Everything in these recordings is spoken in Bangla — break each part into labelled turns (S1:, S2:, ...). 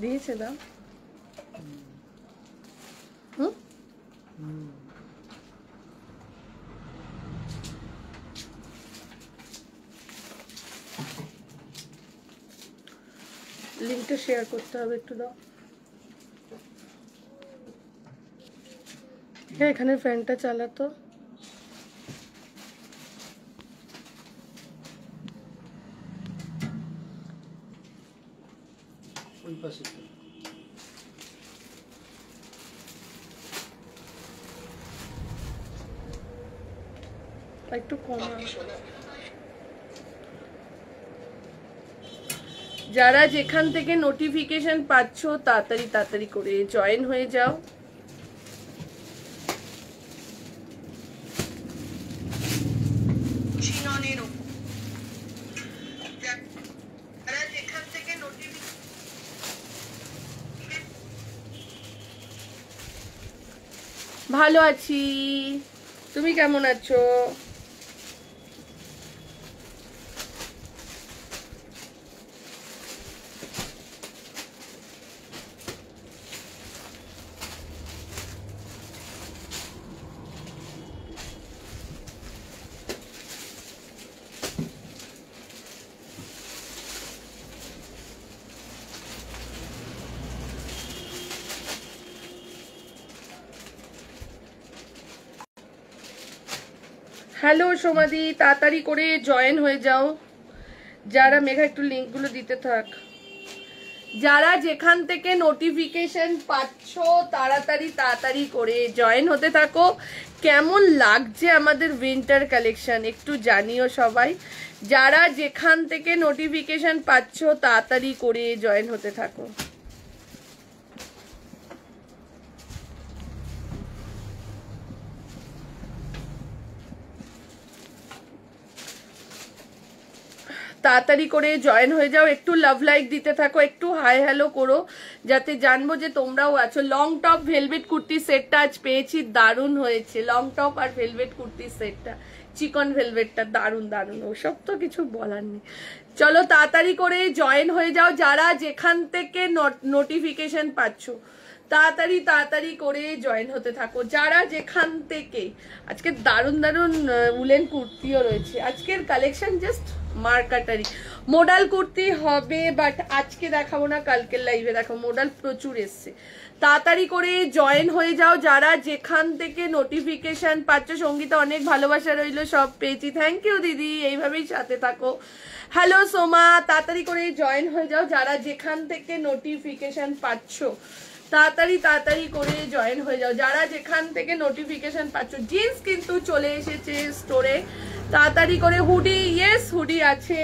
S1: দিয়েছে দাও। লিঙ্কটা শেয়ার করতে হবে, একটু দাও। হ্যাঁ, এখানে ফ্যানটা চালাতো। একটু কম। যারা যেখান থেকে নোটিফিকেশন পাচ্ছ তাড়াতাড়ি তাড়াতাড়ি করে জয়েন হয়ে যাও। ভালো আছি, তুমি কেমন আছো? হ্যালো সোমাদি, তাড়াতাড়ি করে জয়েন হয়ে যাও। যারা মেঘা একটু লিঙ্কগুলো দিতে থাক। যারা যেখান থেকে নোটিফিকেশন পাচ্ছ তাড়াতাড়ি তাড়াতাড়ি করে জয়েন হতে থাকো। কেমন লাগছে আমাদের উইন্টার কালেকশন একটু জানিও সবাই। যারা যেখান থেকে নোটিফিকেশন পাচ্ছ তাড়াতাড়ি করে জয়েন হতে থাকো। তাড়াতাড়ি করে জয়েন হয়ে যাও, একটু লাভ লাইক দিতে থাকো, একটু হাই হ্যালো করো, যাতে জানবো যে তোমরাও আছো। লং টপ ভেলভেট কুর্তি সেটটা আজ পেয়েছি, দারুণ হয়েছে। লং টপ আর ভেলভেট কুর্তি সেটটা, চিকন ভেলভেটটা দারুণ দারুণ, ওসব তো কিছু বলার নেই। চলো তাড়াতাড়ি করে জয়েন হয়ে যাও, যারা যেখান থেকে নোটিফিকেশন পাচ্ছ তাড়াতাড়ি তাড়াতাড়ি করে জয়েন হতে থাকো। যারা যেখান থেকে, আজকে দারুণ দারুণ উলেন কুর্তিও রয়েছে। আজকের কালেকশন জাস্ট মার্কাটারি। মোডাল কুর্তি হবে, বাট আজকে দেখাবো না, কালকের লাইভে দেখাবো। মোডাল প্রচুর এসছে, তাড়াতাড়ি করে জয়েন হয়ে যাও যারা যেখান থেকে নোটিফিকেশন পাচ্ছ। সঙ্গীতা অনেক ভালোবাসা রইলো, সব পেয়েছি, থ্যাংক ইউ দিদি, এইভাবেই সাথে থাকো। হ্যালো সোমা, তাড়াতাড়ি করে জয়েন হয়ে যাও যারা যেখান থেকে নোটিফিকেশন পাচ্ছ তাড়াতাড়ি তাড়াতাড়ি করে জয়েন হয়ে যাও যারা যেখান থেকে নোটিফিকেশন পাচ্ছ। জিন্স কিন্তু চলে এসেছে স্টোরে, তাড়াতাড়ি করে। হুডি, ইয়েস হুডি আছে।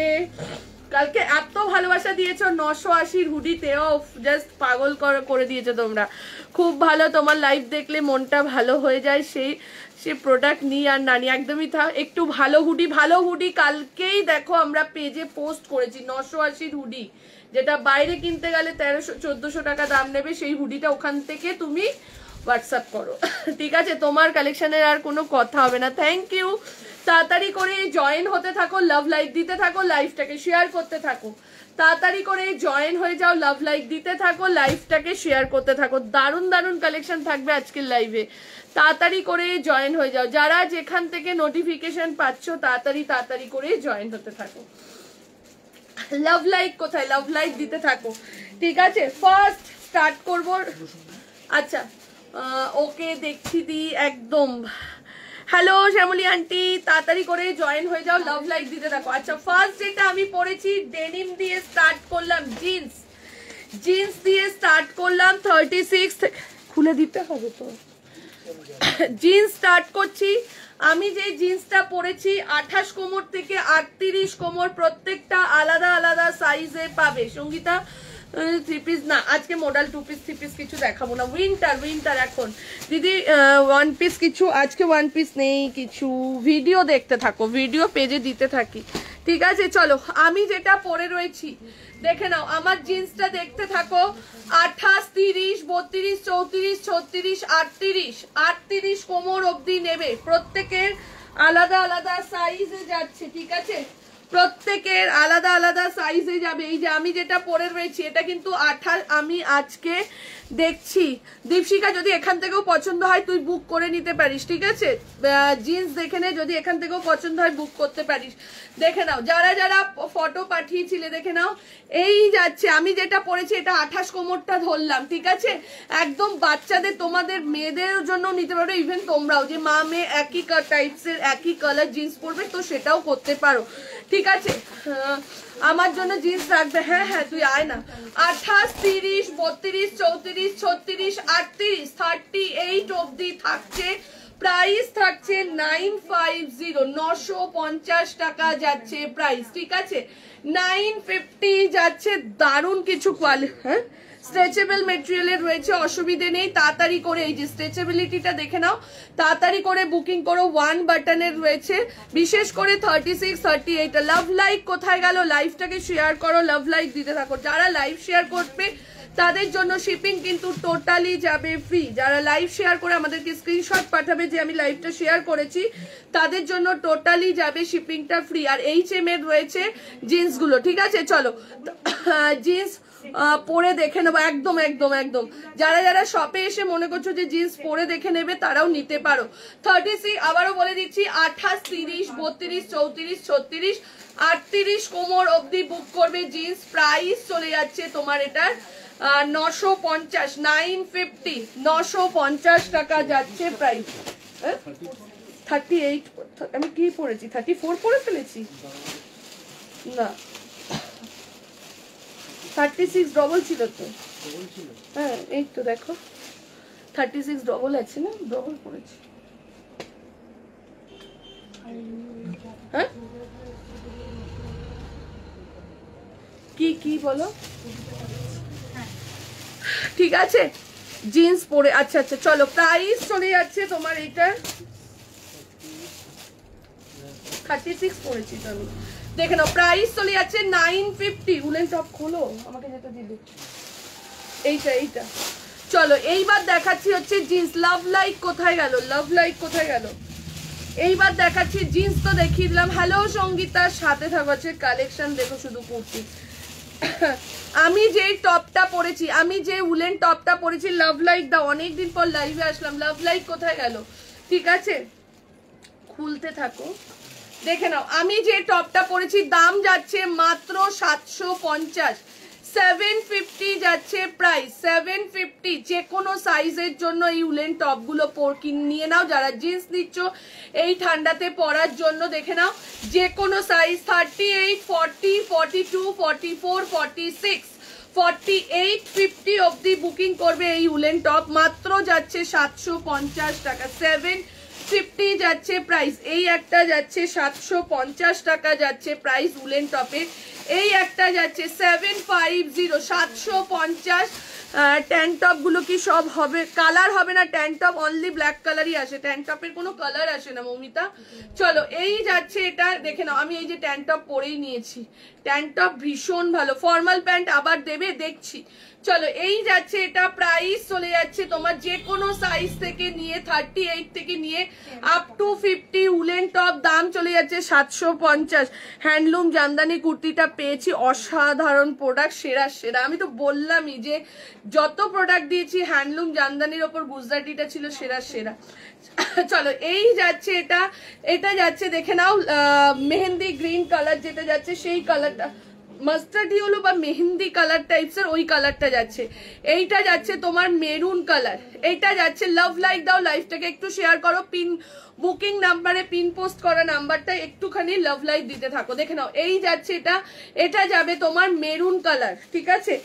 S1: কালকে এত ভালোবাসা দিয়েছো 980 হুডিতে, ও জাস্ট পাগল করে দিয়েছো তোমরা, খুব ভালো। তোমার লাইভ দেখলে মনটা ভালো হয়ে যায়, সে প্রোডাক্ট নিই আর না নিই একদমই থাক। একটু ভালো হুডি কালকেই দেখো আমরা পেজে পোস্ট করেছি। 980 হুডি, যেটা বাইরে কিনতে গেলে 1300-1400 টাকা দাম নেবে, সেই হুডিটা ওখান থেকে তুমি হোয়াটসঅ্যাপ করো, ঠিক আছে? তোমার কালেকশনের আর কোনো কথা হবে না। থ্যাংক ইউ, তাড়াতাড়ি করে জয়েন হতে থাকো, লাভ লাইক দিতে থাকো, লাইভটাকে শেয়ার করতে থাকো। তাড়াতাড়ি করে জয়েন হয়ে যাও, লাভ লাইক দিতে থাকো, লাইভটাকে শেয়ার করতে থাকো। দারুণ দারুণ কালেকশন থাকবে আজকের লাইভে, তাড়াতাড়ি করে জয়েন হয়ে যাও যারা যেখান থেকে নোটিফিকেশন পাচ্ছ তাড়াতাড়ি তাড়াতাড়ি করে জয়েন হতে থাকো। লাভ লাইক কোথায়? লাভ লাইক দিতে থাকো, ঠিক আছে? ফার্স্ট স্টার্ট করব। আচ্ছা ওকে, দেখছি দি একদম। হ্যালো শ্যামলী আন্টি, তাড়াতাড়ি করে জয়েন হয়ে যাও, লাভ লাইক দিতে থাকো। আচ্ছা ফার্স্ট যেটা আমি পরেছি ডেনিম দিয়ে স্টার্ট করলাম, জিন্স দিয়ে স্টার্ট করলাম। 36 থেকে খুলে দিতে হবে তো। জিন্স স্টার্ট করছি। আমি যে জিন্সটা পরেছি 28 কোমর থেকে 38 কোমর, প্রত্যেকটা আলাদা আলাদা সাইজে পাবে। সঙ্গীতা 3 পিস না, আজকে মডেল 2 পিস 3 পিস কিছু দেখাবো না। উইন্টার এখন দিদি 1 পিস কিছু, আজকে 1 পিস নেই কিছু। ভিডিও দেখতে থাকো, ভিডিও পেজে দিতে থাকি, ঠিক আছে? চলো আমি যেটা পরে রয়েছি দেখে নাও। আমার জিন্সটা দেখতে থাকো। 28, 30, 32, 34, 36, 38 কোমর অবধি নেবে, প্রত্যেকের আলাদা আলাদা সাইজে যাচ্ছে, ঠিক আছে? প্রত্যেকের আলাদা আলাদা সাইজে যাবে। এই যে আমি যেটা পরে রয়েছি এটা কিন্তু 28, আমি আজকে দেখছি দীপশিকা যদি এখান থেকেও পছন্দ হয় তুই বুক করে নিতে পারিস, ঠিক আছে? জিন্স দেখে নে, যদি এখান থেকেও পছন্দ হয় বুক করতে পারিস। দেখে নাও যারা যারা ফটো পাঠিয়েছিলে, দেখে নাও এই যাচ্ছে। আমি যেটা পরেছি এটা 28 কোমরটা ধরলাম, ঠিক আছে? একদম বাচ্চাদের, তোমাদের মেয়েদের জন্য নিতে পারো, ইভেন তোমরাও যে মা মেয়ে একই টাইপসের একই কালার জিন্স পরবে তো সেটাও করতে পারো, ঠিক আছে? আমার জন্য জিন্স রাখবে, হ্যাঁ হ্যাঁ তুই আয় না। 28, 30, 32, 34, 36, 38, 38 অব্দি থাকছে। প্রাইস থাকছে 950, 950 টাকা যাচ্ছে প্রাইস, ঠিক আছে? 950 যাচ্ছে। দারুণ কিছু কোয়ালিটি, হ্যাঁ স্ট্রেচেবল মেটেরিয়ালের রয়েছে, অসুবিধে নেই। তাড়াতাড়ি করে এই যে স্ট্রেচেবিলিটিটা দেখে নাও, তাড়াতাড়ি করে বুকিং করো। 1 বাটনের রয়েছে, বিশেষ করে 36, 38। লাভ লাইক কোথায় গেল? লাইভটাকে শেয়ার করো, লাভ লাইক দিতে থাকো। যারা লাইভ শেয়ার করবে তাদের জন্য শিপিং কিন্তু টোটালি যাবে ফ্রি। যারা লাইভ শেয়ার করে আমাদেরকে স্ক্রিনশট পাঠাবে যে আমি লাইভটা শেয়ার করেছি, তাদের জন্য টোটালি যাবে শিপিংটা ফ্রি। আর HM এর রয়েছে জিন্সগুলো, ঠিক আছে? চলো জিন্স পরে দেখে নেবো, একদম একদম একদম। যারা যারা শপে এসে মনে করছো যে জিন্স পরে দেখে নেবে তারাও নিতে পারো। 36, আবারও বলে দিচ্ছি, 28, 30, 32, 34, 36, 38 কোমর অবধি বুক করবে জিন্স। প্রাইস চলে যাচ্ছে তোমার এটার 950, 950, 950 টাকা যাচ্ছে প্রাইস। 38, আমি কি পরেছি? 34 পরে ফেলেছি না, 36 ডবল ছিল তো, হ্যাঁ এই তো দেখো 36 ডবল আছে না, ডবল পরেছি। হ্যাঁ কি কি বলো? ঠিক আছে জিন্স পরে, আচ্ছা আচ্ছা চলো। প্রাইস চলে যাচ্ছে তোমার এইটা 36 পরেছি তো আমি, দেখে নাও প্রাইস চলে যাচ্ছে 950। উলেন টপ খোলো, আমাকে যেটা দিলে এইটা এইটা। চলো এইবার দেখাচ্ছি হচ্ছে জিন্স। লাভ লাইক কোথায় গেল? লাভ লাইক কোথায় গেল? এইবার দেখাচ্ছি জিন্স, তো দেখিয়ে দিলাম। হ্যালো সঙ্গীতার সাথে থাকছে কালেকশন, দেখো শুধু কুর্তি। আমি যে টপটা পরেছি, আমি যে উলেন টপটা পরেছি, লাভ লাইক দাও। অনেকদিন পর লাইভে আসলাম, লাভ লাইক কোথায় গেল? ঠিক আছে খুলতে থাকো, দেখে নাও। আমি যে টপটা পরেছি দাম যাচ্ছে মাত্র 750, 750 যাচ্ছে প্রাইস, 750। যে কোনো সাইজের জন্য এই উলেন টপগুলো নিয়ে নাও। যারা জিন্স নিচ্ছ এই ঠান্ডাতে পরার জন্য, দেখে নাও যে কোনো সাইজ 38, 40, 42, 44, 46, 48, 50 অবধি বুকিং করবে এই উলেন টপ। মাত্র যাচ্ছে 750 টাকা, 750 যাচ্ছে প্রাইস। এই একটা যাচ্ছে 750 টাকা যাচ্ছে প্রাইস উলেন টপের। এই একটা যাচ্ছে 750, 750। ট্যান টপ গুলো কি সব হবে? কালার হবে না, ট্যান টপ অনলি ব্ল্যাক কালারই আসে, ট্যান টপের কোনো কালার আসে না মৌমিতা। চলো এই যাচ্ছে এটা, দেখে নাও। আমি এই যে ট্যান টপ পরেই নিয়েছি, ট্যান টপ ভীষণ ভালো। ফর্মাল প্যান্ট আবার দেবে দেখছি। চলো এই যাচ্ছে এটা, প্রাইস চলে যাচ্ছে তোমার যে কোনো সাইজ থেকে নিয়ে 38 থেকে নিয়ে আপ টু 50 উলেন টপ, দাম চলে যাচ্ছে 750। হ্যান্ডলুম জামদানি কুর্তিটা পেয়েছি, অসাধারণ প্রোডাক্ট, সেরা সেরা। আমি তো বললামই যে যত প্রোডাক্ট দিয়েছি হ্যান্ডলুম জামদানির ওপর গুজরাটিটা ছিল সেরা সেরা। চলো এই যাচ্ছে এটা, এটা যাচ্ছে দেখে নাও মেহেন্দি গ্রিন কালার, যেটা যাচ্ছে সেই কালারটা মাস্টার্ড ইয়েলো বা মেহেন্দি কালার টাইপসের ওই কালারটা যাচ্ছে। এইটা যাচ্ছে তোমার মেরুন কালার, এইটা যাচ্ছে। লাভ লাইক দাও, লাইভটাকে একটু শেয়ার করো, পিন বুকিং নাম্বারে পিন পোস্ট করা নাম্বারটা একটুখানি লাভ লাইক দিতে থাকো। দেখে নাও এই যাচ্ছে এটা, এটা যাবে তোমার মেরুন কালার, ঠিক আছে?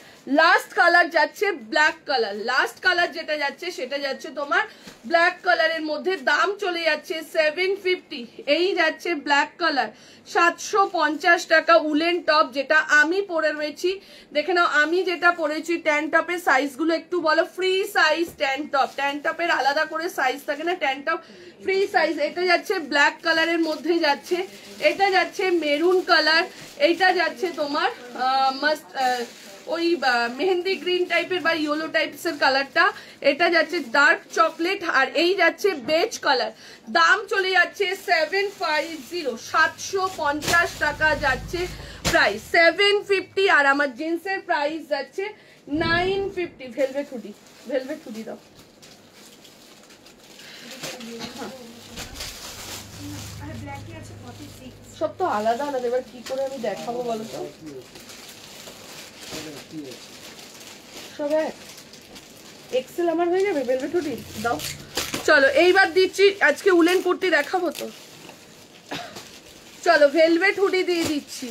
S1: লাস্ট কালার যাচ্ছে ব্ল্যাক কালার, লাস্ট কালার যেটা যাচ্ছে সেটা যাচ্ছে তোমার ব্ল্যাক কালারের মধ্যে, দাম চলে যাচ্ছে 750। এই যাচ্ছে ব্ল্যাক কালার, 750 টাকা উলেন টপ, যেটা আমি পরে রয়েছি। দেখে নাও আমি যেটা পরেছি। ট্যান টপের সাইজগুলো একটু বলো। Free size tan top, tan টপের আলাদা করে সাইজ থাকে না, ট্যান টপ ফ্রি সাইজ। এটা যাচ্ছে ব্ল্যাক কালারের মধ্যে যাচ্ছে, এটা যাচ্ছে মেরুন কালার, এইটা যাচ্ছে তোমার মাস্ট ওই মেহেন্দি গ্রিন টাইপের বা ইয়েলো টাইপসের কালারটা, এটা যাচ্ছে ডার্ক চকলেট, আর এই যাচ্ছে বেজ কালার। দাম চলে যাচ্ছে 750, 750 টাকা যাচ্ছে প্রাইস, 750। আর আমার জিন্সের প্রাইস যাচ্ছে 950। ভেলভেট হুডি, ভেলভেট হুডি দাও। সব তো আলাদা আলাদা, এবার কি করে আমি দেখাবো বলো তো? সব এক্সেল আমার হয়ে যাবে। ভেলভেট হুডি দাও। চলো এইবার দিচ্ছি, আজকে উলেন কুর্তি দেখাবো তো, চলো ভেলভেট হুডি দিয়ে দিচ্ছি।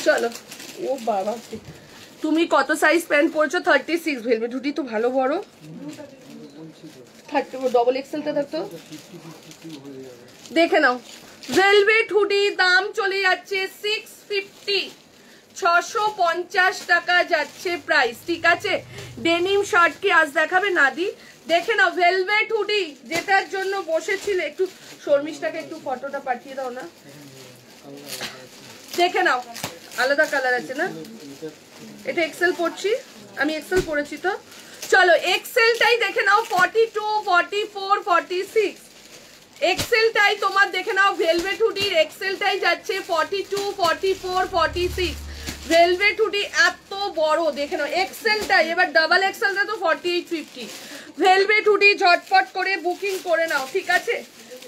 S1: চলো, ও বাবা তুমি কত সাইজ প্যান্ট পরছো? 36। ভেলভেট হুডি তো ভালো বড়, 30 ডবল এক্সেলটা থাকতো। দেখে নাও ভেলভেট হুডি, দাম চলে যাচ্ছে 650, 650 টাকা যাচ্ছে প্রাইস, ঠিক আছে। ডেনিম শার্ট কি আজ দেখাবে নাদি? দেখে নাও ভেলভেট হুডি, যেটার জন্য বসেছিলে। একটু শর্মিষ্ঠাকে একটু ফটোটা পাঠিয়ে দাও না, দেখে নাও আলাদা কালার আছে না। এটা এক্সেল পরছি আমি, এক্সেল পরেছি তো। চলো এক্সেলটাই দেখে নাও, 42, 44, 46 এক্সেলটাই তোমার দেখে নাও। ভেলভেট হুডির এক্সেলটাই যাচ্ছে 42, 44, 46। ভেলভেট হুডি এত বড়, দেখে নাও এক্সেলটাই। এবার ডাবল এক্সেলটা তো 48, 50। ভেলভেট হুডি ঝটপট করে বুকিং করে নাও, ঠিক আছে।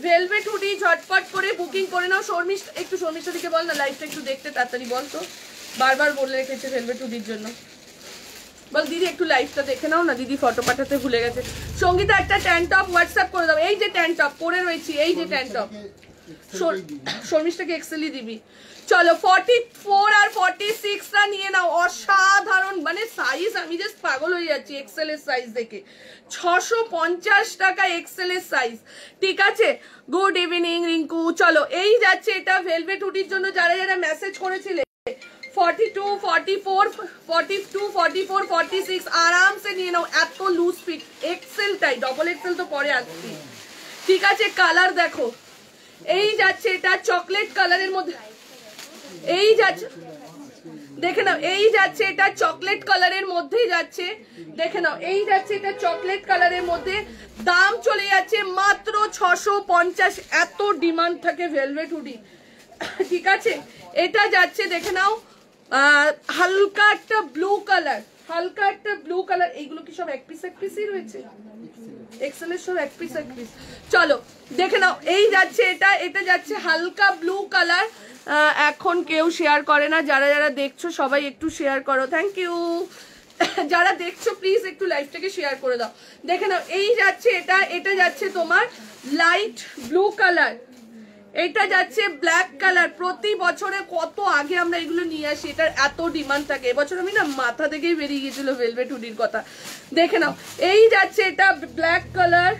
S1: ভেলভেট হুডি ঝটপট করে বুকিং করে নাও। শর্মিষ্ঠা, একটু শর্মিষ্ঠা দিকে বল না লাইভটা একটু দেখতে, তাড়াতাড়ি বল তো, বারবার বলে রেখেছে ভেলভেট হুডির জন্য। বল দিদি একটু লাইভটা দেখে নাও না, দিদি ফটো পাঠাতে ভুলে গেছে। সঙ্গীতা একটা ট্যান টপ হোয়াটসঅ্যাপ করে দাও। এই যে ট্যান টপ পরে রয়েছি, এই যে ট্যান টপ। শর্মিষ্ঠাকে এক্সেলই দিবি। চলো 44 আর 46টা নিয়ে নাও, অসাধারণ মানে সাইজ, আমি জাস্ট পাগল হয়ে যাচ্ছি এক্সেল এর সাইজ দেখে। 650 টাকা এক্সেল এর সাইজ, ঠিক আছে। Good evening Rinku. চলো এই যাচ্ছে এটা ভেলভেট হুডির জন্য যারা যারা মেসেজ করেছিলে। 42, 44, 42, 44, 46 আরাম সে নিয়ে নাও, এত লুজ ফিট। এক্সেলটাই, ডবল এক্সেল তো পরে আসছি, ঠিক আছে। কালার দেখো, এই যাচ্ছে এটা চকলেট কালারের মধ্যে, এই যাচ্ছে দেখে নাও, এই যাচ্ছে এটা চকলেট কালারের মধ্যেই যাচ্ছে, দেখে নাও এই যাচ্ছে এটা চকলেট কালারের মধ্যে। দাম চলে যাচ্ছে মাত্র 650। এত ডিমান্ড থাকে ভেলভেট হুডি, ঠিক আছে। এটা যাচ্ছে দেখে নাও হালকা একটা ব্লু কালার, হালকা একটা ব্লু কালার। এইগুলো কি সব এক পিসই রয়েছে? এক্সেলের সব এক পিস। চলো দেখে নাও, এই যাচ্ছে এটা, এটা যাচ্ছে হালকা ব্লু কালার। এখন কেউ শেয়ার করে না, যারা যারা দেখছো সবাই একটু শেয়ার করো, থ্যাংক ইউ। যারা দেখছো প্লিজ একটু লাইভটাকে শেয়ার করে দাও। দেখে নাও এই যাচ্ছে এটা, এটা যাচ্ছে তোমার লাইট ব্লু কালার, এটা যাচ্ছে ব্ল্যাক কালার। প্রতি বছরে কত আগে আমরা এগুলো নিয়ে আসি, এটার এত ডিমান্ড থাকে। এবছর আমি না মাথা থেকেই বেরিয়ে গেছিল ভেলভেট হুডির কথা। দেখে নাও এই যাচ্ছে এটা ব্ল্যাক কালার,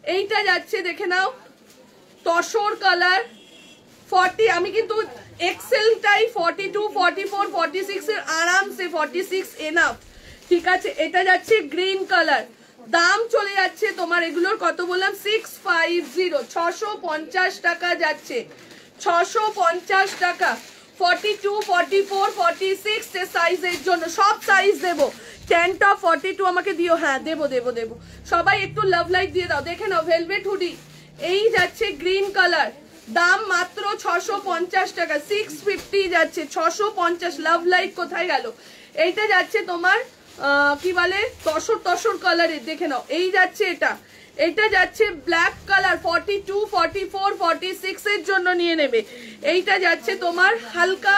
S1: এইটা যাচ্ছে দেখে নাও তসর কালার 40। আমি কিন্তু এক্সেলটাই 42, 44, 46 এর আরামসে 46 এনাফ, ঠিক আছে। এটা যাচ্ছে গ্রিন কালার, দাম চলে যাচ্ছে তোমার এগুলোর কত বললাম 650, 650 টাকা যাচ্ছে, 650 টাকা। 42, 44, 46 এর সাইজের জন্য সব সাইজ দেবো। 10 টপ 42 আমাকে দিও, হ্যাঁ দেবো দেবো দেবো। সবাই একটু লাভ লাইক দিয়ে দাও। দেখে নাও ভেলভেট হুডি, এই যাচ্ছে গ্রিন কালার, দাম মাত্র 650 টাকা, 650 যাচ্ছে 650। লাভ লাইক কোথায় গেল? এইটা যাচ্ছে তোমার কি বলে তসর কালারের, দেখে নাও এই যাচ্ছে এটা, এটা যাচ্ছে ব্ল্যাক কালার 42, 44, 46 এর জন্য নিয়ে নেবে। এইটা যাচ্ছে তোমার হালকা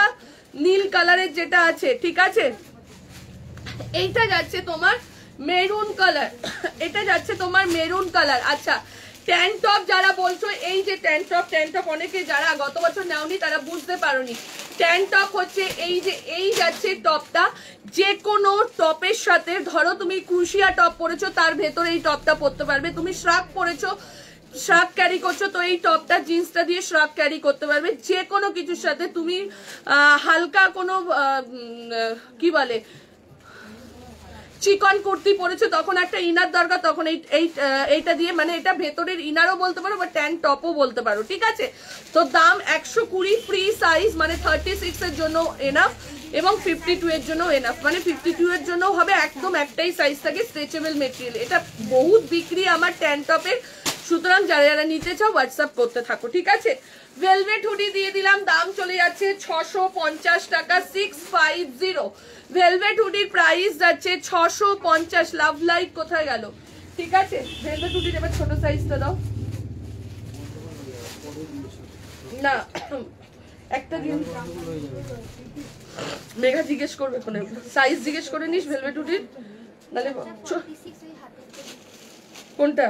S1: নীল কালারের যেটা আছে, ঠিক আছে। এইটা যাচ্ছে তোমার মেরুন কালার, এটা যাচ্ছে তোমার মেরুন কালার। আচ্ছা ট্যান টপ যারা বলছো, এই যে ট্যান টপ অনেকে যারা গত বছর নেওনি তারা বুঝতে পারোনি। ট্যান টপ হচ্ছে এই যে এই যাচ্ছে টপটা, যে কোনো টপের সাথে, ধরো তুমি ক্রুশিয়া টপ পরেছো তার ভেতরে এই টপটা পরতে পারবে, তুমি শ্রাগ পরেছো, শ্রাগ ক্যারি করছো তো এই টপটা জিন্সটা দিয়ে শ্রাগ ক্যারি করতে পারবে, যে কোনো কিছুর সাথে। তুমি হালকা কোনো কি বলে চিকন কুর্তি পরেছো তখন একটা ইনার দরকার, তখন এইটা দিয়ে, মানে এটা ভেতরের ইনারও বলতে পারো বা ট্যান টপও বলতে পারো, ঠিক আছে। তো দাম 120, ফ্রি সাইজ, মানে 36 এর জন্য এনাফ এবং 52 এর জন্য এনাফ, মানে 52 এর জন্য হবে একদম একটাই সাইজ থাকে, স্ট্রেচেবল মেটেরিয়াল। এটা বহুত বিক্রি আমার ট্যান টপের, সুতরাং যারা যারা নিতে চাও হোয়াটসঅ্যাপ করতে থাকো, ঠিক আছে। ভেলভেট হুডি দিয়ে দিলাম, দাম চলে যাচ্ছে 650 টাকা, 650। ভেলভেট হুডির প্রাইস যাচ্ছে 650। লাভ লাইক কোথায় গেল, ঠিক আছে। ভেলভেট হুডির এবার ছোট সাইজটা দাও না, একটা দিন মেঘা জিজ্ঞেস করবে কোন সাইজ, জিজ্ঞেস করে নিস ভেলভেট হুডির, নালে কোনটা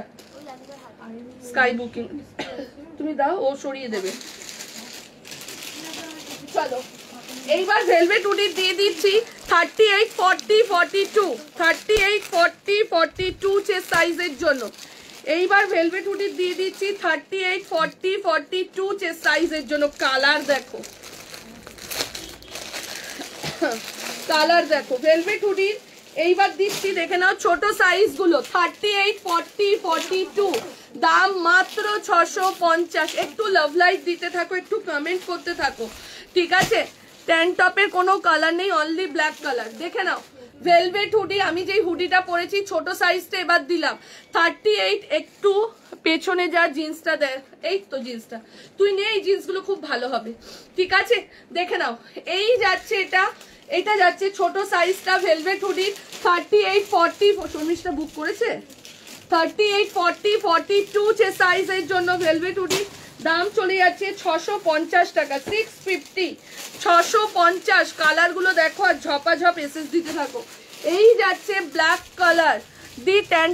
S1: স্কাই বুকিং তুমি দাও, ও সরিয়ে দেবে। চলো এইবার ভেলভেট হুডির দিয়ে দিচ্ছি 38, 40, 42, 38, 40, 42 চেস্ট সাইজের জন্য। এইবার ভেলভেট হুডির দিয়ে দিচ্ছি 38, 40, 42 চেস্ট সাইজের জন্য। কালার দেখো, কালার দেখো ভেলভেট হুডির। এইবার দিচ্ছি দেখে নাও ছোট সাইজ গুলো, 38, 40, 42, দাম মাত্র 650। একটু লাভ লাইক দিতে থাকো, একটু কমেন্ট করতে থাকো, ঠিক আছে। ট্যান টপের কোনো কালার নেই, অনলি ব্ল্যাক কালার। দেখে নাও ভেলভেট হুডি, আমি যেই হুডিটা পরেছি ছোট সাইজটা এবার দিলাম 38। একটু পেছনে যা জিন্সটা দেখ, এই তো জিন্সটা তুই নে, এই জিন্সগুলো খুব ভালো হবে, ঠিক আছে। দেখে নাও এই যাচ্ছে এটা যাচ্ছে ছোট সাইজটা ভেলভেট হুডির 38, 40। শর্মিষ্ঠা বুক করেছে 38, 40, 42 যে সাইজের জন্য ভেলভেট হুডি, দাম চলে যাচ্ছে 650 টাকা, 650, 650। কালার গুলো দেখো আর ঝপাঝপ এসএস দিতে থাকো। এই যাচ্ছে ব্ল্যাক কালার দি ট্যান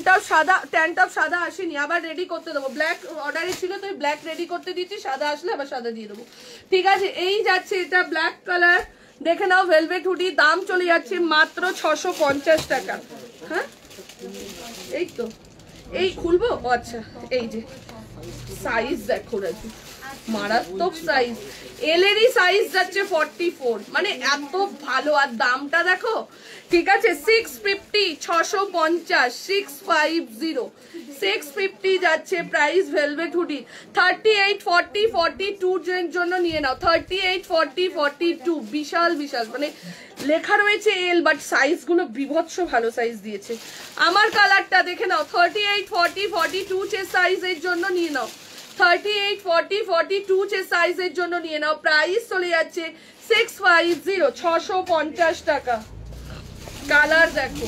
S1: টপ সাদা আসেনি, আবার রেডি করতে দেবো। ব্ল্যাক অর্ডারে ছিল তো ব্ল্যাক রেডি করতে দিচ্ছি, সাদা আসলে আবার সাদা দিয়ে দেবো, ঠিক আছে। এই যাচ্ছে এটা ব্ল্যাক কালার, দেখে নাও ভেলভেট হুডি, দাম চলে যাচ্ছে মাত্র 650 টাকা। হ্যাঁ এই তো, এই খুলবো, আচ্ছা এই যে সাইজ দেখো রাজু, মারাত্মক সাইজ, এলেরই সাইজ যাচ্ছে 44, মানে এত ভালো। আর দামটা দেখো, ঠিক আছে 650, 650, 650, 650 যাচ্ছে প্রাইস ভেলভেট হুডি। 38, 40, 42 এর জন্য নিয়ে নাও, 38, 40, 42, বিশাল বিশাল, মানে লেখা রয়েছে এল, বাট সাইজ গুলো বিভৎস ভালো সাইজ দিয়েছে। আমার কালারটা দেখে নাও, 38, 40, 42 যে সাইজের জন্য নিয়ে নাও, 38, 40, 42 যে সাইজের জন্য নিয়ে নাও। প্রাইস চলে যাচ্ছে 650, 650 টাকা। কালার দেখো,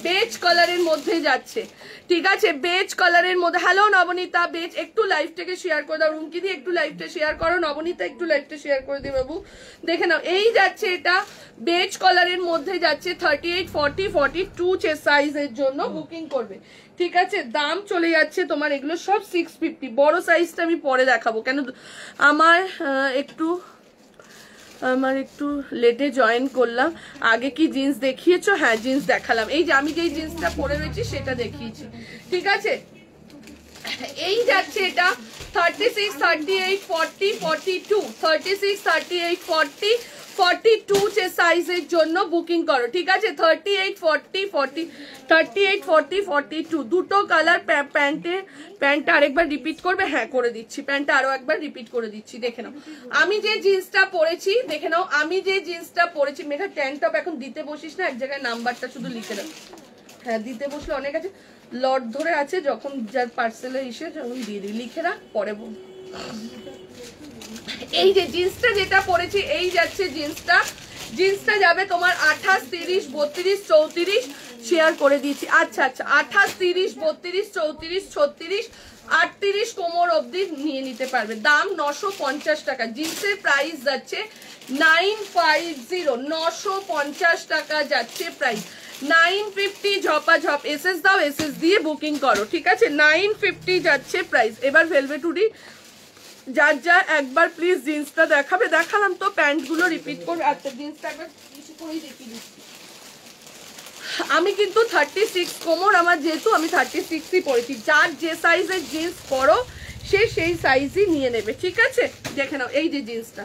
S1: বেজ কালারের মধ্যে যাচ্ছে, ঠিক আছে, বেজ কালারের মধ্যে। হ্যালো নবনীতা, বেজ একটু লাইভটাকে শেয়ার করে দাও, রুমকি দি একটু লাইভটা শেয়ার করো, নবনীতা একটু লাইভটা শেয়ার করে দিও বাবু। দেখে নাও এই যাচ্ছে এটা বেজ কালারের মধ্যে যাচ্ছে 38, 40, 42 যে সাইজের জন্য বুকিং করবে, ঠিক আছে। দাম চলে যাচ্ছে তোমার এগুলো সব 650। বড় সাইজটা আমি পরে দেখাবো, কেন আমার একটু লেটে জয়েন করলাম। আগে কি জিন্স দেখিয়েছো? হ্যাঁ জিন্স দেখালাম, এই যে আমি যেই জিন্সটা পরে রয়েছি সেটা দেখিয়েছি, ঠিক আছে। এই যাচ্ছে এটা 36, 38, 40, 42, 36, 38, 40, 42 যে সাইজের জন্য বুকিং করো, ঠিক আছে। 38, 40, 40, 38, 40, 42 দুটো কালার। প্যান্টটা আরেকবার রিপিট করবে? হ্যাঁ করে দিচ্ছি, প্যান্টটা আরো একবার রিপিট করে দিচ্ছি। দেখে নাও আমি যে জিন্সটা পরেছি, দেখে নাও আমি যে জিন্সটা পরেছি। মেঘা ট্যান টপ এখন দিতে বসিস না, এক জায়গায় নাম্বারটা শুধু লিখে দাও। হ্যাঁ দিতে বসলে অনেক আছে, লট ধরে আছে, যখন যার পার্সেলে এসে যখন দিয়ে দিই, লিখে রাখ পরে বল। এই যে জিন্সটা যেটা পরেছি, এই যাচ্ছে জিন্সটা যাবে তোমার 28, 30, 32, 34 শেয়ার করে দিয়েছি। আচ্ছা আচ্ছা 28, 30, 32, 34, 36, 38 কোমর অবধি নিয়ে নিতে পারবে। দাম 950 টাকা। জিন্সের প্রাইস যাচ্ছে 950, 950 টাকা যাচ্ছে প্রাইস। 950 ঝপাঝপ এসএস দাও, এসএস দিয়ে বুকিং করো, ঠিক আছে? 950 যাচ্ছে প্রাইস। এবার ভেলভেট হুডি যার যা একবার প্লিজ জিন্সটা দেখাবে, দেখালাম তো, প্যান্টগুলো রিপিট করবে। আচ্ছা জিন্সটা একবার কিছু করেই দেখিয়ে দিচ্ছি। আমি কিন্তু 36 কোমর আমার, যেহেতু আমি 36ই পরেছি। যার যে সাইজের জিন্স পরো সে সেই সাইজই নিয়ে নেবে, ঠিক আছে? দেখে নাও এই যে জিন্সটা,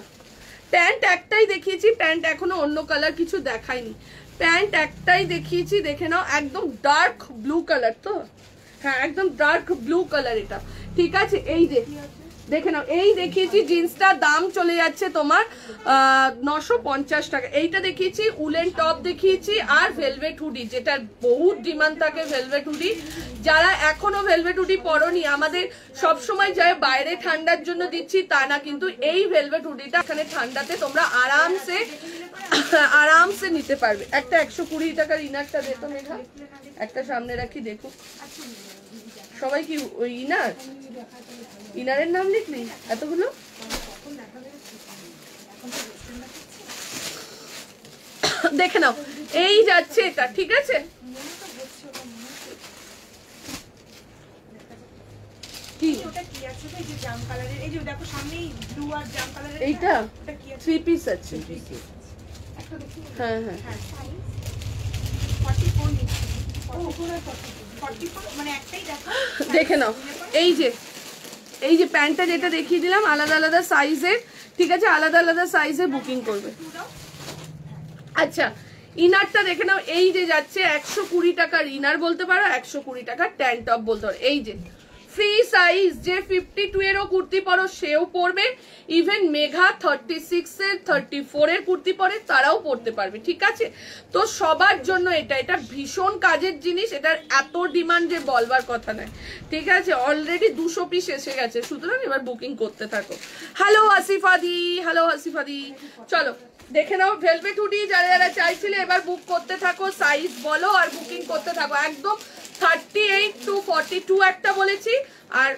S1: প্যান্ট একটাই দেখিয়েছি, প্যান্ট এখনো অন্য কালার কিছু দেখাইনি, প্যান্ট একটাই দেখিয়েছি, দেখে নাও একদম ডার্ক ব্লু কালার, তো হ্যাঁ একদম ডার্ক ব্লু কালার এটা, ঠিক আছে? এই যে দেখে নাও, এই দেখিয়েছি জিন্সটা, দাম চলে যাচ্ছে তোমার 950 টাকা। এইটা দেখিয়েছি, উলেন টপ দেখিয়েছি, আর ভেলভেট হুডি, যেটার বহুত ডিমান্ড থাকে ভেলভেট হুডি। যারা এখনো ভেলভেট হুডি পরনি, আমাদের সবসময় যায় বাইরে ঠান্ডার জন্য দিচ্ছি তা না, কিন্তু এই ভেলভেট হুডিটা এখানে ঠান্ডাতে তোমরা আরামসে নিতে পারবে। একটা 120 টাকার ইনারটা দেখো মেঘা, একটা সামনে রাখি, দেখো সবাই কি ওই ইনারের নাম লিখলি এতগুলো? দেখে নাও এই যাচ্ছে এটা, ঠিক আছে? এইটা 3 পিস আছে, হ্যাঁ হ্যাঁ দেখে নাও। এই যে প্যান্টটা যেটা দেখিয়ে দিলাম আলাদা আলাদা সাইজের, ঠিক আছে? আলাদা আলাদা সাইজে বুকিং করবে। আচ্ছা ইনারটা দেখে নাও, এই যে যাচ্ছে 120 টাকার ইনার বলতে পারো, 120 টাকার ট্যান টপ বলতে পারো। এই যে ফ্রি সাইজ, যে 52 এরও কুর্তি পরো সেও পরবে, ইভেন মেঘা 36 এর 34 এর কুর্তি পরে তারাও পরতে পারবে, ঠিক আছে? তো সবার জন্য এটা ভীষণ কাজের জিনিস, এটার এত ডিমান্ড যে বলবার কথা নয়, ঠিক আছে? অলরেডি 200 পিস এসে গেছে, সুতরাং এবার বুকিং করতে থাকো। হ্যালো আসিফাদি, হ্যালো আসিফাদি, চলো দেখে নাও ভেলভেট হুডি যারা যারা চাইছিলে এবার বুক করতে থাকো, সাইজ বলো আর বুকিং করতে থাকো। একদম 38 to 42 একটা বলেছি, আর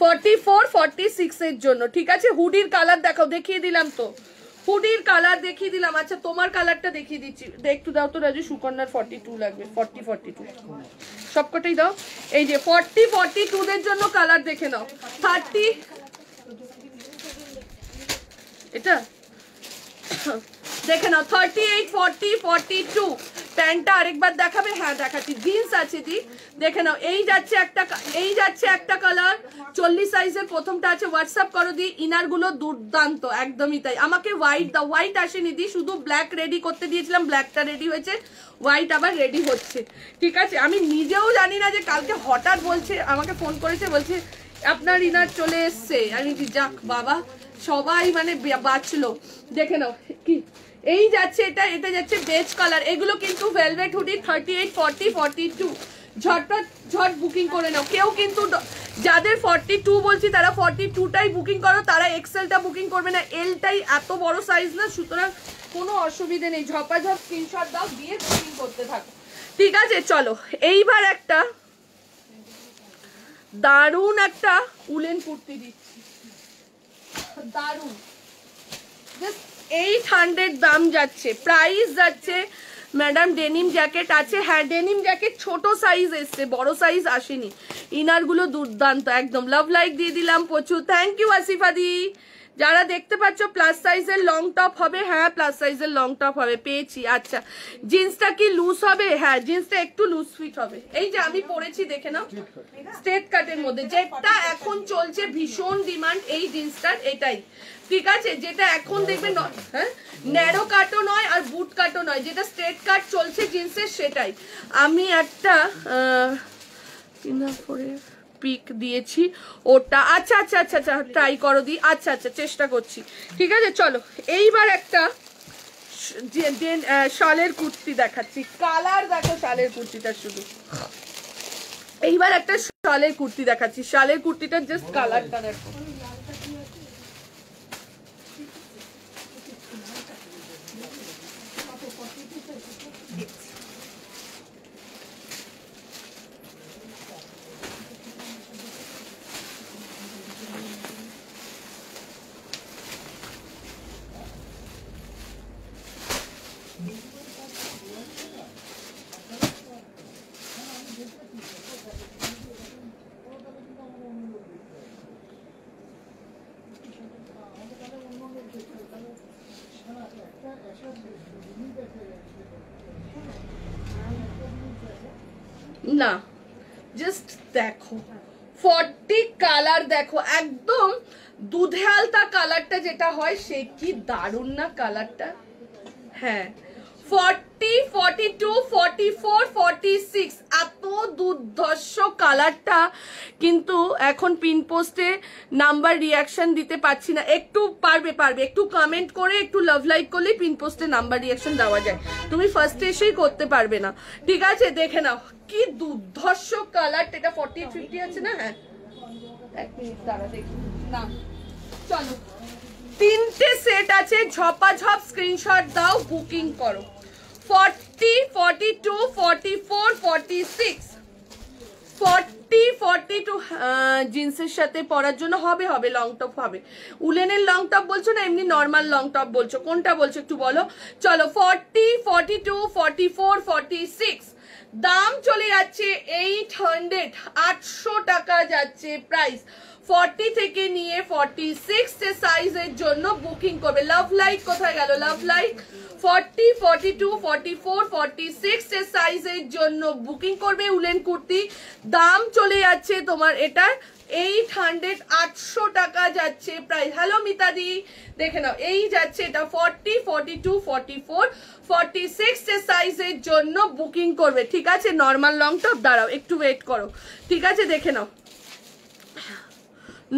S1: 44 46 এর জন্য, ঠিক আছে? হুডির কালার দেখাও, দেখিয়ে দিলাম তো, হুডির কালার দেখিয়ে দিলাম। আচ্ছা তোমার কালারটা দেখিয়ে দিচ্ছি, একটু দাও তো রাজু, সুকন্যার 42 লাগবে, 40 42 সবকটাই দাও। এই যে 40 42 দের জন্য কালার দেখে নাও, 30 এটা দেখে নাও, 38 40 42 প্যান্টটা আরেকবার দেখাবে? হ্যাঁ দেখাচ্ছি, জিন্স আছে দি, দেখে নাও। এই যাচ্ছে একটা কালার 40 সাইজের, প্রথমটা আছে, হোয়াটসঅ্যাপ করো দি। ইনার গুলো দুর্দান্ত, একদমই তাই। আমাকে হোয়াইট দাও, হোয়াইট আসেনি দি, শুধু ব্ল্যাক রেডি করতে দিয়েছিলাম, ব্ল্যাকটা রেডি হয়েছে, হোয়াইট আবার রেডি হচ্ছে, ঠিক আছে? আমি নিজেও জানি না যে কালকে হঠাৎ বলছে, আমাকে ফোন করেছে, বলছে আপনার ইনার চলে এসছে। আমি যাক বাবা, সবাই মানে বাঁচলো। দেখে নাও কি এই যাচ্ছে, এটা যাচ্ছে বেজ কালার। এগুলো কিন্তু ভেলভেট হুডি 38 40 42, ঝটপট ঝট বুকিং করে নাও। কেউ কিন্তু যাদের 42 বলছি তারা 42টাই বুকিং করো, তারা এক্সেলটা বুকিং করবে না, এলটাই এত বড় সাইজ না, সুতরাং কোনো অসুবিধে নেই। ঝপাঝপ স্ক্রিনশট দাও, দিয়ে বুকিং করতে থাকো, ঠিক আছে? চলো এইবার একটা দারুণ একটা উলেন কুর্তি দিচ্ছি, দারুণ, জাস্ট 800 দাম যাচ্ছে, প্রাইস যাচ্ছে। ম্যাডাম ডেনিম জ্যাকেট আছে, হ্যাঁ ডেনিম জ্যাকেট ছোট সাইজ এসছে, বড় সাইজ আসেনি। ইনার গুলো দুর্দান্ত, একদম লাভ লাইক দিয়ে দিলাম প্রচুর, থ্যাংক ইউ আসিফাদি। যারা দেখতে পাচ্ছ প্লাস সাইজের লং টপ হবে, হ্যাঁ প্লাস সাইজের লং টপ হবে, পেয়েছি। আচ্ছা জিন্সটা কি লুজ হবে? হ্যাঁ জিন্সটা একটু লুজ ফিট হবে। এই যে আমি পরেছি দেখে নাও, স্ট্রেট কাটের মধ্যে, যেটা এখন চলছে ভীষণ ডিমান্ড এই জিন্সটার, এটাই, ঠিক আছে? যেটা এখন দেখবে হ্যাঁ ন্যারো কাটও নয় আর বুট কাটও নয়, যেটা স্ট্রেট কাট চলছে জিন্সের, সেটাই। আমি একটা পিক দিয়েছি ওটা, আচ্ছা আচ্ছা আচ্ছা আচ্ছা ট্রাই করো দি, আচ্ছা আচ্ছা চেষ্টা করছি, ঠিক আছে? চলো এইবার একটা শালের কুর্তি দেখাচ্ছি, কালার দেখো শালের কুর্তিটা শুধু। এইবার একটা শালের কুর্তি দেখাচ্ছি, শালের কুর্তিটার জাস্ট কালারটা দেখো, না জাস্ট দেখো 40 কালার দেখো, একদম দুধে আলতা কালারটা যেটা হয় সে কি দারুণ না কালারটা। হ্যাঁ 40, 42, 44, 46 এত দুর্ধর্ষ কালারটা, কিন্তু এখন পিন পোস্টে নাম্বার রিয়াকশন দিতে পারছি না। একটু পারবে একটু কমেন্ট করে একটু লাভ লাইক করলে পিন পোস্টে নাম্বার রিয়াকশন দেওয়া যায়, তুমি ফার্স্টে এসেই করতে পারবে না, ঠিক আছে। দেখে নাও কি দুর্ধর্ষ কালারটা, এটা 40, 50 আছে না। হ্যাঁ এক মিনিট দাঁড়া দেখি না, চলো তিনটে সেট আছে, ঝপাঝপ স্ক্রিনশট দাও, বুকিং করো। 40, 42, 44, 46, 40, 42 জিন্সের সাথে পরার জন্য হবে লং টপ হবে। উলেনের লং টপ বলছো না এমনি নর্মাল লং টপ বলছো, কোনটা বলছো একটু বলো। চলো 40, 42, 44, 46 দাম চলে যাচ্ছে 800, 800 টাকা যাচ্ছে প্রাইস। 40 থেকে নিয়ে 46 সাইজের জন্য বুকিং করবে। লাভ লাইক কোথায় গেল, লাভ লাইক। 40, 42, 44, 46 সাইজের জন্য বুকিং করবে উলেন কুর্তি। দাম চলে যাচ্ছে তোমার এটা 800, 800 টাকা যাচ্ছে প্রাইস। হ্যালো মিতাদি, দেখে নাও এই যাচ্ছে এটা 40, 42, 44, 46 সাইজের জন্য বুকিং করবে, ঠিক আছে। নর্মাল লং টপ, দাঁড়াও একটু ওয়েট করো, ঠিক আছে। দেখে নাও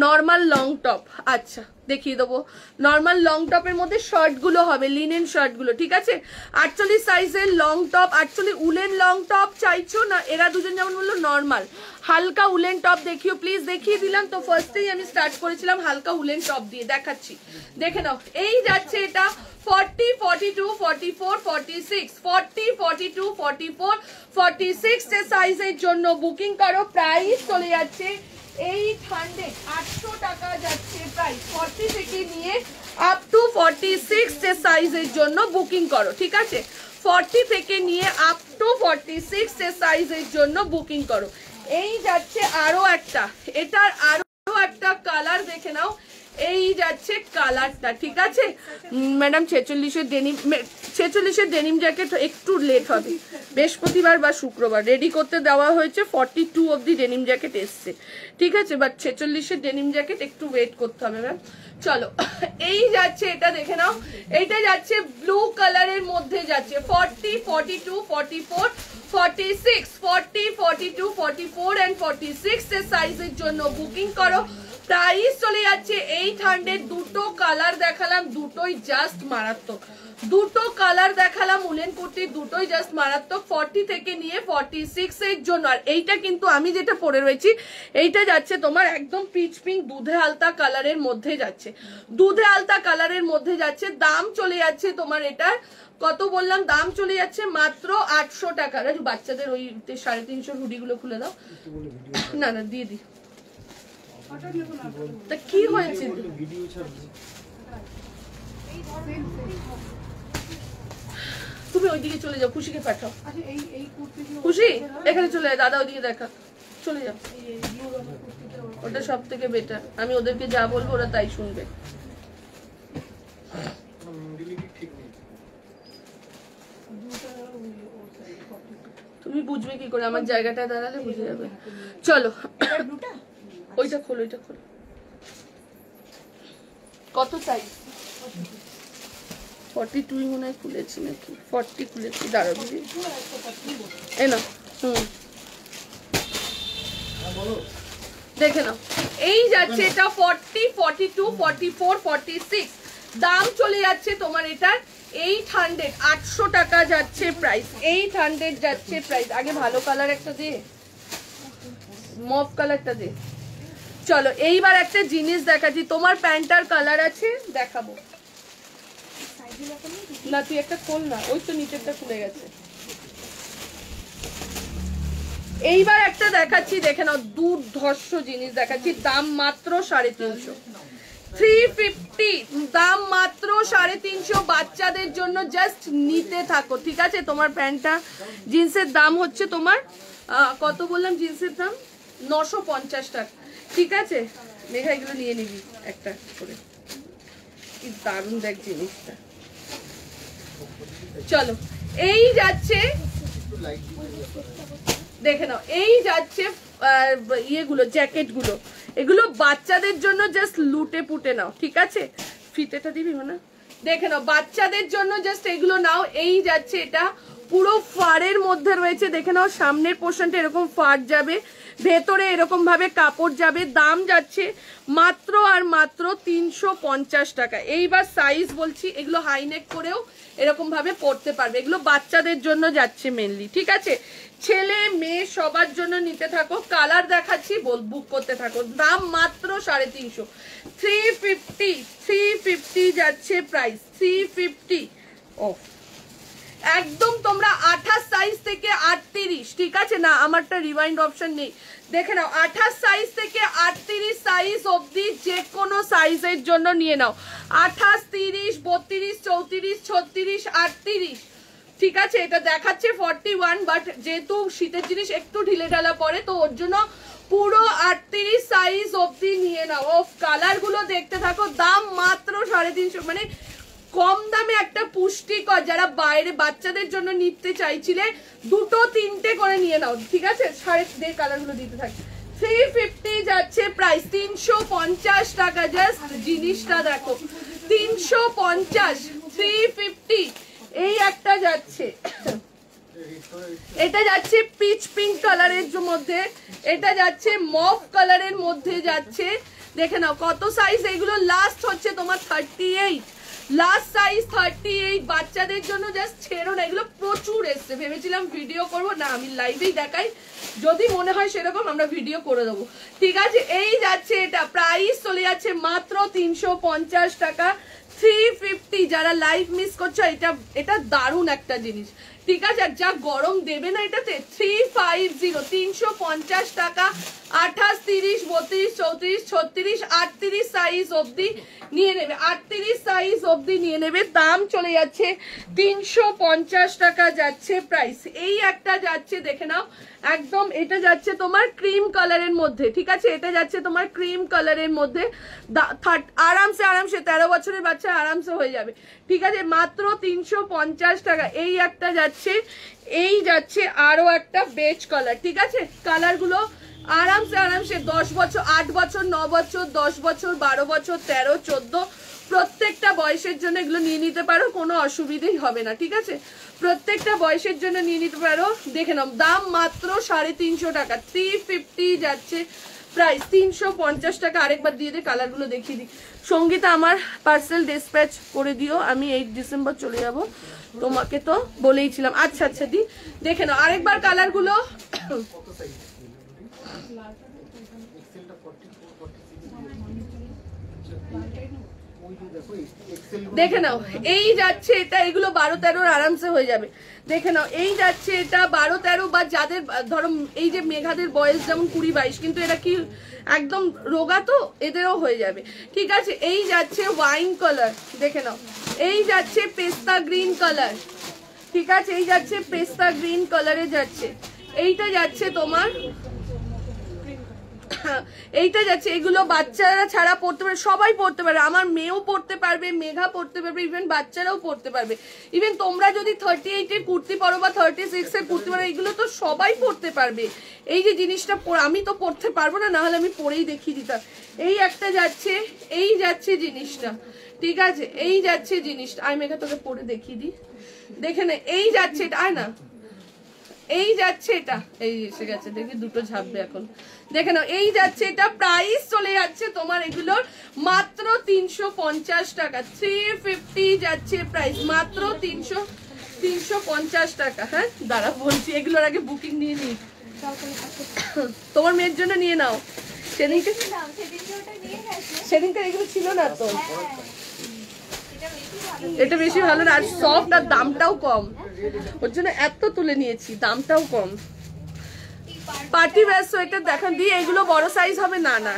S1: নর্মাল লং টপ, আচ্ছা দেখিয়ে দেবো। নর্মাল লং টপের মধ্যে শার্ট গুলো হবে, লিনেন শার্ট গুলো, ঠিক আছে। 48 সাইজের long top, actually woollen long top চাইছো না, এরা দুজন যেমন বললো নর্মাল হালকা উলেন টপ দেখিও প্লিজ, দেখিয়ে দিলাম তো। ফার্স্টেই আমি স্টার্ট করেছিলাম হালকা উলেন টপ দিয়ে, দেখাচ্ছি দেখে নাও। এই যাচ্ছে এটা 40, 42, 44, 46, 40, 42, 44, 46 সাইজের জন্য বুকিং করো। প্রাইস চলে যাচ্ছে 800, 800 টাকা যাচ্ছে প্রাইস। 40 থেকে নিয়ে আপ টু 46 সাইজের জন্য বুকিং করো, ঠিক আছে। 40 থেকে নিয়ে আপ টু 46 সাইজের জন্য বুকিং করো। এই যাচ্ছে আরো একটা, এটার আরো একটা কালার দেখে নাও, এই যাচ্ছে কালারটা, ঠিক আছে। ম্যাডাম 46 ডেনিম জ্যাকেট একটু লেট হবে, বৃহস্পতিবার বা শুক্রবার রেডি করতে দেওয়া হয়েছে। 42 অবধি ডেনিম জ্যাকেট এসছে, ঠিক আছে, বাট 46 ডেনিম জ্যাকেট একটু ওয়েট করতে হবে ম্যাম। চলো এই যাচ্ছে এটা দেখে নাও, এইটা যাচ্ছে ব্লু কালারের মধ্যে যাচ্ছে 40, 42, 44, 46, 40, 42, 44 and 46 সাইজের জন্য বুকিং করো। প্রাইস চলে যাচ্ছে 800। দুটো কালার দেখালাম, দুটোই জাস্ট মারাত্মক, দুটো কালার দেখালাম উলেন কুর্তি, দুটোই জাস্ট মারাত্মক। 40 থেকে নিয়ে 46 এর জন্য। আর এইটা কিন্তু আমি যেটা পরে রয়েছি এইটা যাচ্ছে তোমার একদম পিচ পিঙ্ক দুধে আলতা কালারের মধ্যে যাচ্ছে, দুধে আলতা কালারের মধ্যে যাচ্ছে। দাম চলে যাচ্ছে তোমার এটা কত বললাম, দাম চলে যাচ্ছে মাত্র 800 টাকা। রাজু বাচ্চাদের ওই 350 হুডিগুলো খুলে দাও না, না দিয়ে দি। তা কি হয়েছে, তুমি ওইদিকে চলে যাও, খুশিকে পাঠাও। খুশি এখানে চলে যায়, দাদা ওইদিকে দেখা, চলে যাও, ওটা সব থেকে বেটার। আমি ওদেরকে যা বলবো ওরা তাই শুনবে। তুমি বুঝবে কি করে, আমার জায়গাটা দাঁড়ালে বুঝে যাবে। চলো ওইটা খোলো, ওইটা খোলো। কত সাইজ? 42 মনে হয় খুলেছি নাকি 40 খুলেছি, দাঁড়াও দিদি এ না। দেখে নাও এই যাচ্ছে এটা 40, 42, 44, 46 দাম চলে যাচ্ছে তোমার এটার 800, 800 টাকা যাচ্ছে প্রাইস, 800 যাচ্ছে প্রাইস। আগে ভালো কালার একটা দে, মভ কালারটা দে। চলো এইবার একটা জিনিস দেখাচ্ছি, তোমার প্যান্টার কালার আছে দেখাবো না, তুই একটা খোল না, ওই তো নিচেরটা খুলে গেছে। এইবার একটা দেখাচ্ছি দেখে নাও, দুর্ধর্ষ জিনিস দেখাচ্ছি, দাম মাত্র 350, 350 দাম মাত্র 350। বাচ্চাদের জন্য জাস্ট নিতে থাকো, ঠিক আছে। তোমার প্যান্টটা জিন্সের দাম হচ্ছে তোমার কত বললাম, জিন্সের দাম 950 টাকা, ঠিক আছে। মেঘা এগুলো নিয়ে নিবি একটা করে, কি দারুণ দেখ জিনিসটা, চলো এই যাচ্ছে, দেখে নাও এই যাচ্ছে ইয়েগুলো, জ্যাকেট গুলো, এগুলো বাচ্চাদের জন্য জাস্ট লুটে পুটে নাও, ঠিক আছে? ফিতেটা দিবি না, দেখে নাও বাচ্চাদের জন্য জাস্ট এগুলো নাও। এই যাচ্ছে, এটা পুরো ফাড়ের মধ্যে রয়েছে, দেখে নাও সামনের পোর্শনটা এরকম ফাড় যাবে, ভেতরে এরকম ভাবে কাপড় যাবে। দাম যাচ্ছে মাত্র আর মাত্র 350 টাকা। এইবার সাইজ বলছি, এগুলো হাইনেক করেও এরকম ভাবে পরতে পারবে, এগুলো বাচ্চাদের জন্য যাচ্ছে মেনলি, ঠিক আছে? ছেলে মেয়ে সবার জন্য নিতে থাকো, কালার দেখাচ্ছি, বুক করতে থাকো। দাম মাত্র 350, 350 যাচ্ছে প্রাইস, 350 অফ। একদম তোমরা 28 সাইজ থেকে 38, ঠিক আছে? না আমারটা রিওয়াইন্ড অপশন নেই, দেখে নাও 28 সাইজ থেকে 38 সাইজ অবধি যে কোনো সাইজের জন্য নিয়ে নাও। 28, 30, 32, 34, 36, 38, ঠিক আছে? এটা দেখাচ্ছে 41, বাট যেহেতু শীতের জিনিস একটু ঢিলে ঢালা পড়ে, তো ওর জন্য পুরো 38 সাইজ অবধি নিয়ে নাও। ও কালার গুলো দেখতে থাকো। দাম মাত্র 350, মানে কম দামে একটা পুষ্টিকর, যারা বাইরে বাচ্চাদের জন্য নিতে চাইছিলে, 2-3টে করে নিয়ে নাও, ঠিক আছে? 3.5 কালার গুলো দিতে থাকি। 350 যাচ্ছে প্রাইস, 350 টাকা। জাস্ট জিনিসটা দেখো, 350, 350। এই একটা যাচ্ছে, এটা যাচ্ছে পিচ পিঙ্ক কালারের মধ্যে, এটা যাচ্ছে মভ কালারের মধ্যে যাচ্ছে, দেখে নাও কত সাইজ। এগুলো লাস্ট হচ্ছে তোমার 38, লাস্ট সাইজ 38। বাচ্চাদের জন্য জাস্ট ছেড়ো না, এগুলো প্রচুর এসছে। ভেবেছিলাম ভিডিও করবো না, আমি লাইভেই দেখাই, যদি মনে হয় সেরকম আমরা ভিডিও করে দেবো, ঠিক আছে? এই যাচ্ছে, এটা প্রাইস চলে যাচ্ছে মাত্র 350 টাকা, 350। যারা লাইভ মিস করছো, এটা দারুণ একটা জিনিস, ঠিক আছে? আর যা গরম দেবে না এটাতে, 350, 350 টাকা। 28, 30, 32, 34, 36, 38 সাইজ অবধি নিয়ে নেবে, 38 সাইজ অবধি নিয়ে নেবে। দাম চলে যাচ্ছে 350 টাকা যাচ্ছে প্রাইস। এই একটা যাচ্ছে, দেখে নাও একদম, এটা যাচ্ছে তোমার ক্রিম কালারের মধ্যে, ঠিক আছে? এটা যাচ্ছে তোমার ক্রিম কালারের মধ্যে, আরামসে 13 বছরের বাচ্চা আরামসে হয়ে যাবে, ঠিক আছে? মাত্র 350 টাকা। এই একটা যাচ্ছে, এই যাচ্ছে আরো একটা বেজ কালার, ঠিক আছে? কালার গুলো আরামসে 10 বছর, 8 বছর, 9 বছর, 10 বছর, 12 বছর, 13, 14, প্রত্যেকটা বয়সের জন্য এগুলো নিয়ে নিতে পারো, কোনো অসুবিধেই হবে না, ঠিক আছে? প্রত্যেকটা বয়সের জন্য নিয়ে নিতে পারো। দেখে নাও, দাম মাত্র 350 টাকা, 350 যাচ্ছে প্রাইস, 350 টাকা। আরেকবার দিয়ে দে, কালার গুলো দেখিয়ে দিই। সঙ্গীতা আমার পার্সেল ডিসপ্যাচ করে দিও, আমি 8 ডিসেম্বর চলে যাব, তোমাকে তো বলেইছিলাম। আচ্ছা আচ্ছা দি, দেখে নাও আরেকবার কালার গুলো। দেখে নাও এই যাচ্ছে, এটা এগুলো 12-13 আরামসে হয়ে যাবে। দেখে নাও এই যাচ্ছে, এটা 12-13, বা যাদের ধরো এই যে মেঘাদের বয়স যেমন 20-22, কিন্তু এরা কি একদম রোগা, তো এদেরও হয়ে যাবে, ঠিক আছে? এই যাচ্ছে ওয়াইন কালার, দেখে নাও এই যাচ্ছে পেস্তা গ্রিন কালার, ঠিক আছে? এই যাচ্ছে পেস্তা গ্রিন কালারে যাচ্ছে। এইটা যাচ্ছে তোমার, এইটা যাচ্ছে, এগুলো বাচ্চারা ছাড়া পড়তে পারে, সবাই পড়তে পারে, আমার মেয়েও পড়তে পারবে, মেঘা পড়তে পারবে, ইভেন বাচ্চারাও পড়তে পারবে। ইভেন তোমরা যদি 38 এর কুর্তি পরো বা 36 এর কুর্তি পরো, এগুলো তো সবাই পড়তে পারবে। এই যে জিনিসটা আমি তো পড়তে পারবো না, নাহলে আমি পরেই দেখিয়ে দিতাম। এই একটা যাচ্ছে, এই যাচ্ছে জিনিসটা, ঠিক আছে? এই যাচ্ছে জিনিসটা, আমি মেঘা তোকে পরে দেখিয়ে দিই, দেখে না। এই যাচ্ছে এটা, আয় না, এই যাচ্ছে এটা, এই এসে গেছে, দেখি দুটো ঝাপবে এখন, দেখে নাও এই যাচ্ছে, এটা প্রাইস চলে যাচ্ছে তোমার এগুলোর মাত্র 350 টাকা, 350 যাচ্ছে প্রাইস, মাত্র 350 টাকা। হ্যাঁ দাঁড়া বলছি, এগুলোর আগে বুকিং নিয়ে নি, তোমার মেয়ের জন্য নিয়ে নাও। সেদিনকে এগুলো ছিল না তো, এটা বেশি ভালো না, আর সফট, আর দামটাও কম, ওর জন্য এত তুলে নিয়েছি, দামটাও কম। পার্টি ওয়্যার সোয়েটার দেখান দিয়ে, এগুলো বড় সাইজ হবে না, না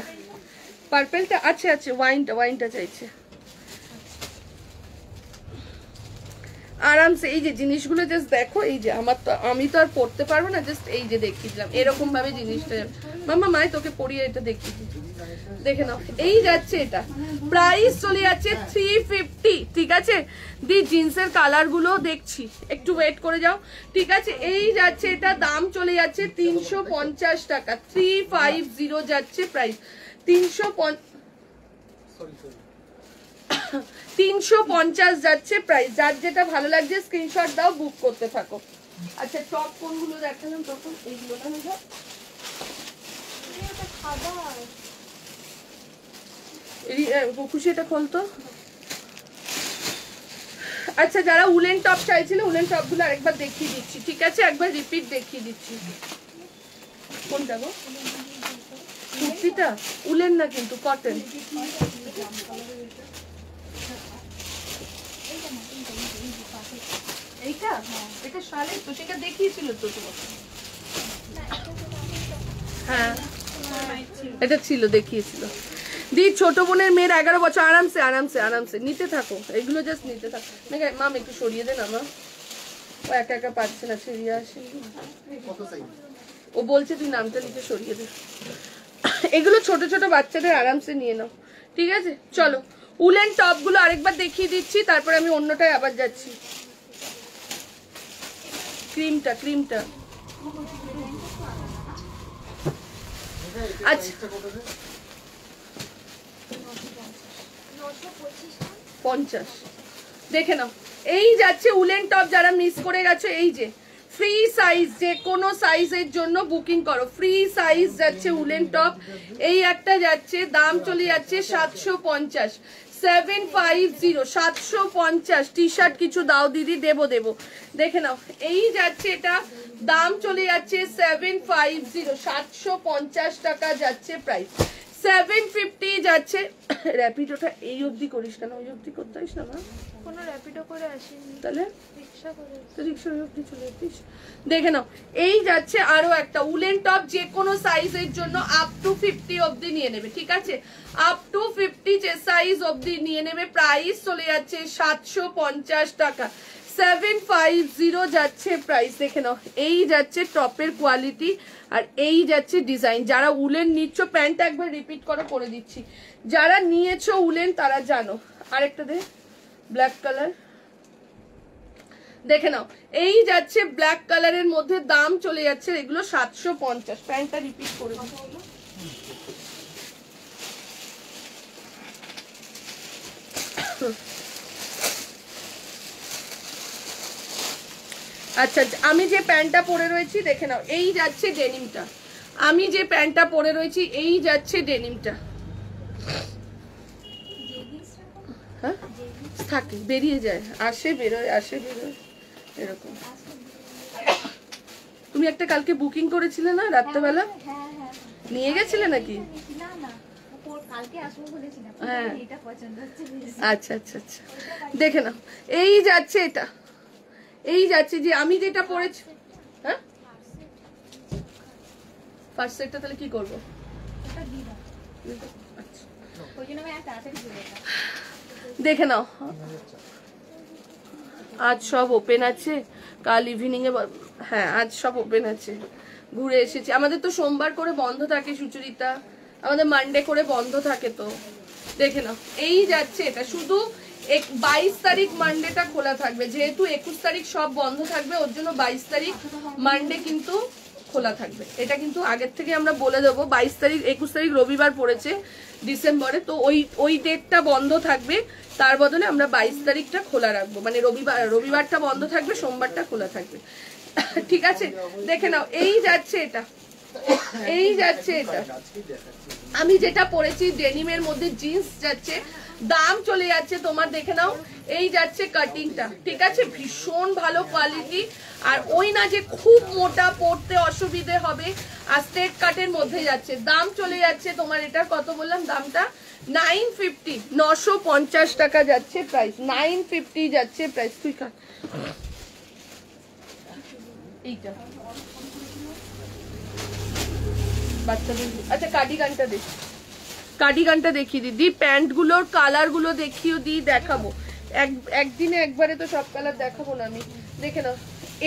S1: পার্পেলটা আছে, আছে ওয়াইনটা চাইছে আরামসে। এই যে জিনিসগুলো জাস্ট দেখো, এই যে আমি তো আর পড়তে পারবো না, জাস্ট এই যে দেখিয়ে দিলাম, এরকম ভাবে জিনিসটা। মাম্মা মাই তোকে পরিয়ে এটা দেখিয়ে দিই, দেখে নাও, এই যাচ্ছে এটা, প্রাইস চলে যাচ্ছে 350, ঠিক আছে দি। জিন্সের কালার গুলো দেখছি, একটু ওয়েট করে যাও, ঠিক আছে। এই যাচ্ছে এটা, দাম চলে যাচ্ছে 350 টাকা, 350 যাচ্ছে প্রাইস, 350 যাচ্ছে প্রাইস। যার যেটা ভালো লাগছে স্ক্রিনশট দাও, বুক করতে থাকো। আচ্ছা টপ কোনগুলো দেখালাম তখন, এইগুলো না হয়ে খুশি, এটা খোলতো। আচ্ছা যারা উলেন টপ চাইছিল, উলেন টপ গুলো আরেকবার দেখিয়ে দিচ্ছি, ঠিক আছে, একবার রিপিট দেখিয়ে দিচ্ছি। কোনটা গো? কুর্তিটা উলেন না কিন্তু কটন। এইটা এটা শালের তো, সেটা দেখিয়েছিল তো তোমাকে। হ্যাঁ এটা ছিল, দেখিয়েছিল। দি ছোট বোনের মেয়ের 11 বছর, আরামসে আরামসে আরামসে নিতে থাকো, এগুলো জাস্ট নিতে থাকো। মাম একটু সরিয়ে দে না মা, ও একা একা পারছে না, সরিয়ে আসে। ও বলছে তুই নামটা লিখে সরিয়ে দে। এগুলো ছোট ছোট বাচ্চাদের, আরামসে নিয়ে নাও, ঠিক আছে। চলো উলেন টপ গুলো আরেকবার দেখিয়ে দিচ্ছি, তারপরে আমি অন্যটায় আবার যাচ্ছি। ক্রিমটা ক্রিমটা আচ্ছা 50 দেখে নাও। এই যাচ্ছে উলেন টপ, যারা মিস করে গেছো, এই যে ফ্রি সাইজ, যে কোনো সাইজের জন্য বুকিং করো, ফ্রি সাইজ যাচ্ছে উলেন টপ। এই একটা যাচ্ছে, দাম চলে যাচ্ছে 750, 750 750। টি শার্ট কিছু দাও দিদি, দেবো দেবো, দেখে নাও। এই যাচ্ছে এটা, দাম চলে যাচ্ছে 750, 750 টাকা যাচ্ছে প্রাইস, 750 যাচ্ছে। র্যাপিডোটা এই অবধি করিস কেন, ওই অবধি করতে আসিস না?
S2: কোনো র্যাপিডো করে আসেনি,
S1: তাহলে
S2: রিকশা করে,
S1: তো রিকশার অবধি চলে যেতিস। দেখে নাও, এই যাচ্ছে আরো একটা উলেন টপ, যে কোনো সাইজের জন্য আপ টু 50 অবধি নিয়ে নেবে, ঠিক আছে, আপ টু 50 যে সাইজ অবধি নিয়ে নেবে। প্রাইস চলে যাচ্ছে 750 টাকা, 750 যাচ্ছে প্রাইস। দেখে নাও, এই যাচ্ছে টপের কোয়ালিটি, আর এই যাচ্ছে ডিজাইন। যারা উলেন নিচ্ছ, প্যান্টটা একবার রিপিট করে দিচ্ছি, যারা নিয়েছো উলেন তারা জানো। আরেকটা দে, ব্ল্যাক কালার, দেখে নাও, এই যাচ্ছে ব্ল্যাক কালারের মধ্যে, দাম চলে যাচ্ছে এগুলো 750। প্যান্টটা রিপিট করে আচ্ছা আমি যে প্যান্টটা পরে রয়েছি, দেখে নাও, এই যাচ্ছে ডেনিমটা। আমি যে প্যান্টটা পরে রয়েছি, এই যাচ্ছে ডেনিমটা। হ্যাঁ থাকে, বেরিয়ে যায়, আসে বেরোয়, আসে বেরোয়, এরকম। তুমি একটা কালকে বুকিং করেছিলে না রাত্রেবেলা, নিয়ে গেছিলে নাকি? হ্যাঁ আচ্ছা আচ্ছা আচ্ছা, দেখে নাও, এই যাচ্ছে এটা, এই যাচ্ছে যে আমি যেটা পরেছি। হ্যাঁ ফার্স্ট সেটটা তাহলে কি করবো? দেখে নাও, আজ সব ওপেন আছে, কাল ইভিনিং এ, হ্যাঁ আজ সব ওপেন আছে। ঘুরে এসেছি, আমাদের তো সোমবার করে বন্ধ থাকে সুচরিতা, আমাদের মানডে করে বন্ধ থাকে। তো দেখে নাও, এই যাচ্ছে এটা, শুধু 22 তারিখ মানডেটা খোলা থাকবে, যেহেতু 21 তারিখ সব বন্ধ থাকবে, ওর জন্য 22 তারিখ মানডে কিন্তু খোলা থাকবে। এটা কিন্তু আগের থেকে আমরা বলে দেবো, 22 তারিখ 21 তারিখ রবিবার পড়েছে ডিসেম্বরে, তো ওই ডেটটা বন্ধ থাকবে, তার বদলে আমরা 22 তারিখটা খোলা রাখবো, মানে রবিবারটা বন্ধ থাকবে, সোমবারটা খোলা থাকবে, ঠিক আছে। দেখে নাও, এই যাচ্ছে এটা, এই যাচ্ছে এটা, আমি যেটা পরেছি ডেনিমের মধ্যে, জিন্স যাচ্ছে, দাম চলে যাচ্ছে তোমার, দেখে নাও, এই যাচ্ছে কাটিংটা, ঠিক আছে, ভীষণ ভালো কোয়ালিটি। আর ওই না যে খুব মোটা, পড়তে অসুবিধে হবে, আর স্ট্রেট কাটের মধ্যে যাচ্ছে, দাম চলে যাচ্ছে তোমার, এটার কত বললাম দামটা, 950, 950 টাকা যাচ্ছে প্রাইস, 950 যাচ্ছে প্রাইস। তুই কাট এইটা বাচ্চাদের। আচ্ছা কার্ডিগানটা দেখ, কার্ডিগানটা দেখিয়ে দিই, প্যান্ট গুলোর কালার গুলো দেখিয়ে দিই, দেখাবো একদিনে একবারে তো সব কালার দেখাবো না আমি। দেখে নাও,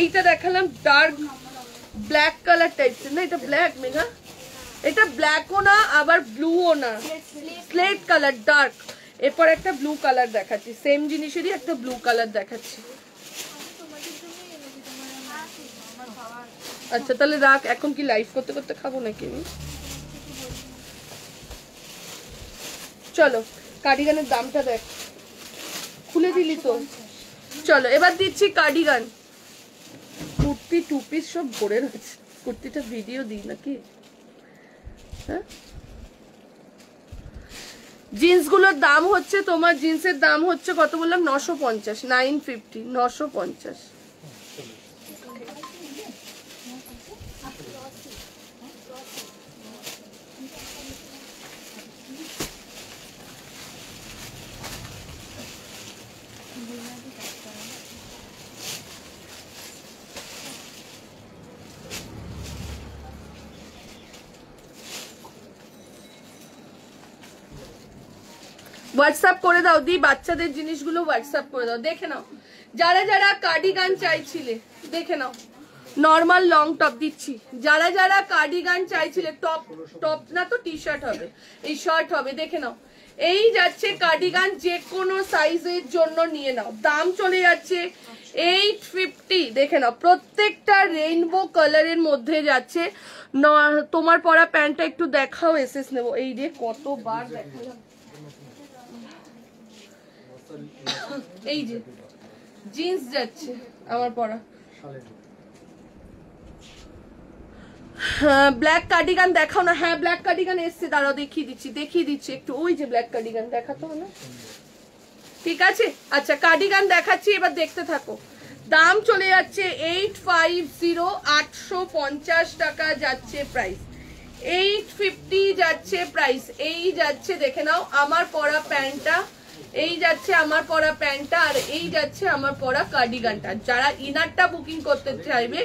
S1: এইটা দেখালাম ডার্ক ব্ল্যাক কালার টাইপস না, এটা ব্ল্যাক মেঘা, এটা ব্ল্যাকও না আবার ব্লুও না, স্লেট কালার ডার্ক। এরপর একটা ব্লু কালার দেখাচ্ছি, সেম জিনিসেরই একটা ব্লু কালার দেখাচ্ছি। আচ্ছা তাহলে রাখ, এখন কি লাইভ করতে করতে খাবো নাকি? চলো কার্ডিগানের দামটা দেখ, খুলে দিলি তো। চলো এবার দিচ্ছি কার্ডিগান। কুর্তি টু পিস সব ভরে রয়েছে, কুর্তিটা ভিডিও দিই নাকি? হ্যাঁ, জিন্স গুলোর দাম হচ্ছে তোমার, জিন্সের দাম হচ্ছে কত বললাম, 950, 950, 950। হোয়াটসঅ্যাপ করে দাও দি, বাচ্চাদের জিনিসগুলো হোয়াটসঅ্যাপ করে দাও। দেখে নাও যারা যারা কার্ডিগান চাইছিলে, দেখে নাও নর্মাল লং টপ দিচ্ছি। যারা যারা কার্ডিগান চাইছিলে, টপ টপ না তো টি শার্ট হবে, এই শার্ট হবে, দেখে নাও। এই যাচ্ছে কার্ডিগান, যে কোনো সাইজের জন্য নিয়ে নাও। দাম চলে যাচ্ছে 850, দেখে নাও প্রত্যেকটা রেইনবো কালারের মধ্যে যাচ্ছে। তোমার পরা প্যান্টটা একটু দেখাও, এসএস নেবো। এই রে কতবার দেখালাম। এই যে জিন্স যাচ্ছে আমার পরা, ব্ল্যাক কার্ডিগান দেখাও না। হ্যাঁ ব্ল্যাক কার্ডিগান এসছে, দাঁড়াও দেখিয়ে দিচ্ছি একটু। ওই যে ব্ল্যাক কার্ডিগান দেখাতো না, ঠিক আছে। আচ্ছা কার্ডিগান দেখাচ্ছি, এবার দেখতে থাকো। দাম চলে যাচ্ছে 850, 850 টাকা যাচ্ছে প্রাইস। 850 যাচ্ছে প্রাইস। এই যাচ্ছে, দেখে নাও আমার পরা প্যান্টটা, এই যাচ্ছে আমার পরা প্যান্টটা, আর এই যাচ্ছে আমার পরা কার্ডিগানটা। যারা ইনারটা বুকিং করতে চাইবে,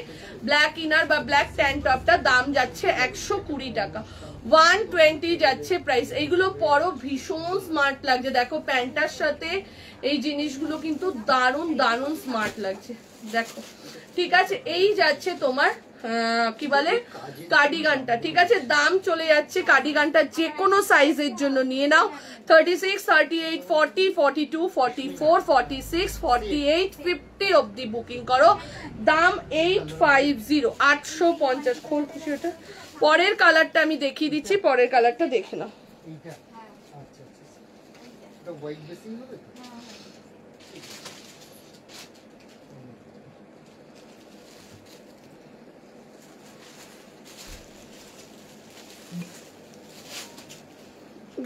S1: ব্ল্যাক ইনার বা ব্ল্যাক ট্যান টপটা, দাম যাচ্ছে 120 টাকা, 120 যাচ্ছে প্রাইস। এইগুলো পরো, ভীষণ স্মার্ট লাগছে। দেখো প্যান্টটার সাথে এই জিনিসগুলো কিন্তু দারুণ দারুণ স্মার্ট লাগছে, দেখো, ঠিক আছে। এই যাচ্ছে তোমার কি বলে কার্ডিগানটা, ঠিক আছে। দাম চলে যাচ্ছে কার্ডিগানটা যে কোনো সাইজের জন্য নিয়ে নাও। 36, 38, 40, 42, 44, 46, 48, 50 অব্দি বুকিং করো। দাম 850, 850। খোল খুশি ওটা। পরের কালারটা আমি দেখিয়ে দিচ্ছি, পরের কালারটা দেখে নাও।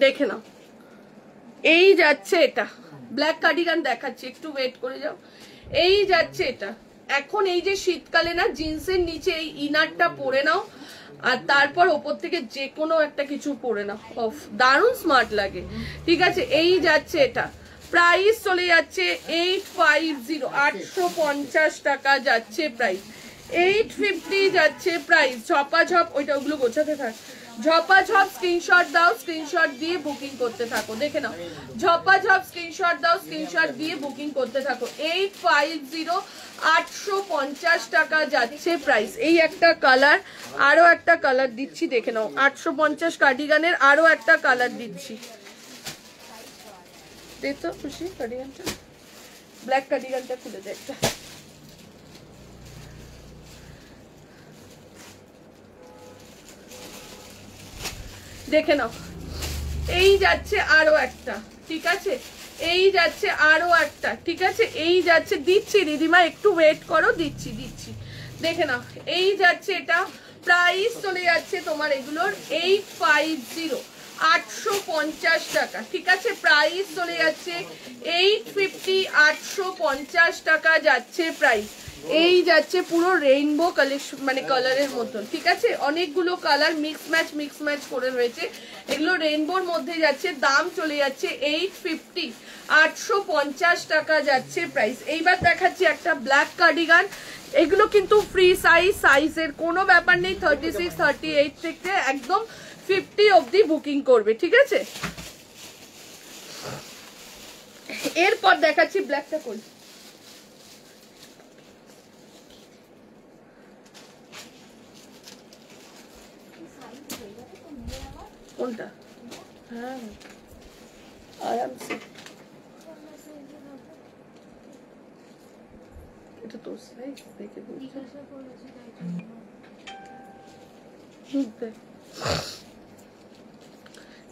S1: দেখে নাও এই যাচ্ছে এটা, ব্ল্যাক কার্ডিগান দেখাচ্ছি, একটু ওয়েট করে যাও। এই যাচ্ছে এটা। এখন এই যে শীতকালে না, জিন্সের নিচে এই ইনারটা পরে নাও, আর তারপর ওপর থেকে যে কোনো একটা কিছু পরে নাও, অফ দারুণ স্মার্ট লাগে, ঠিক আছে। এই যাচ্ছে এটা, প্রাইস চলে যাচ্ছে 850, 850 টাকা যাচ্ছে প্রাইস। 850 যাচ্ছে প্রাইস। ঝপাঝপ ওইটা, ওগুলো গোছাতে থাক, ঝপাঝপ স্ক্রিনশট দাও, স্ক্রিনশট দিয়ে বুকিং করতে থাকো। দেখে নাও ঝপাঝপ স্ক্রিনশট দাও, স্ক্রিনশট দিয়ে বুকিং করতে থাকো। 850, 850 টাকা যাচ্ছে প্রাইস। এই একটা কালার, আরো একটা কালার দিচ্ছি, দেখে নাও। 850 কার্ডিগানের আরো একটা কালার দিচ্ছি, দেখো খুশি। কার্ডিগানটা, ব্ল্যাক কার্ডিগানটা খুলে দে একটা। দেখে নাও এই যাচ্ছে আরো একটা, ঠিক আছে। এই যাচ্ছে আরো একটা, ঠিক আছে। এই যাচ্ছে, দিচ্ছি দিদিমা একটু ওয়েট করো, দিচ্ছি। দেখে নাও এই যাচ্ছে এটা, প্রাইস চলে যাচ্ছে তোমার এগুলোর 850, 850 টাকা, ঠিক আছে। প্রাইস চলে যাচ্ছে 850, 850 টাকা যাচ্ছে প্রাইস। এই যাচ্ছে পুরো রেইনবো কালেকশন, মানে কালারের মতন, ঠিক আছে। অনেকগুলো কালার মিক্স ম্যাচ করে রয়েছে, এগুলো রেইনবোর মধ্যে যাচ্ছে। দাম চলে যাচ্ছে 850, 850 টাকা যাচ্ছে প্রাইস। এইবার দেখাচ্ছি একটা ব্ল্যাক কার্ডিগান। এগুলো কিন্তু ফ্রি সাইজের কোনো ব্যাপার নেই। 36, 38 থেকে একদম 50 অবধি বুকিং করবে, ঠিক আছে। এরপর দেখাচ্ছি ব্ল্যাকটা কোন, কোনটা? হ্যাঁ আরামসে, এটা তোর সাইজ দেখে বলছি।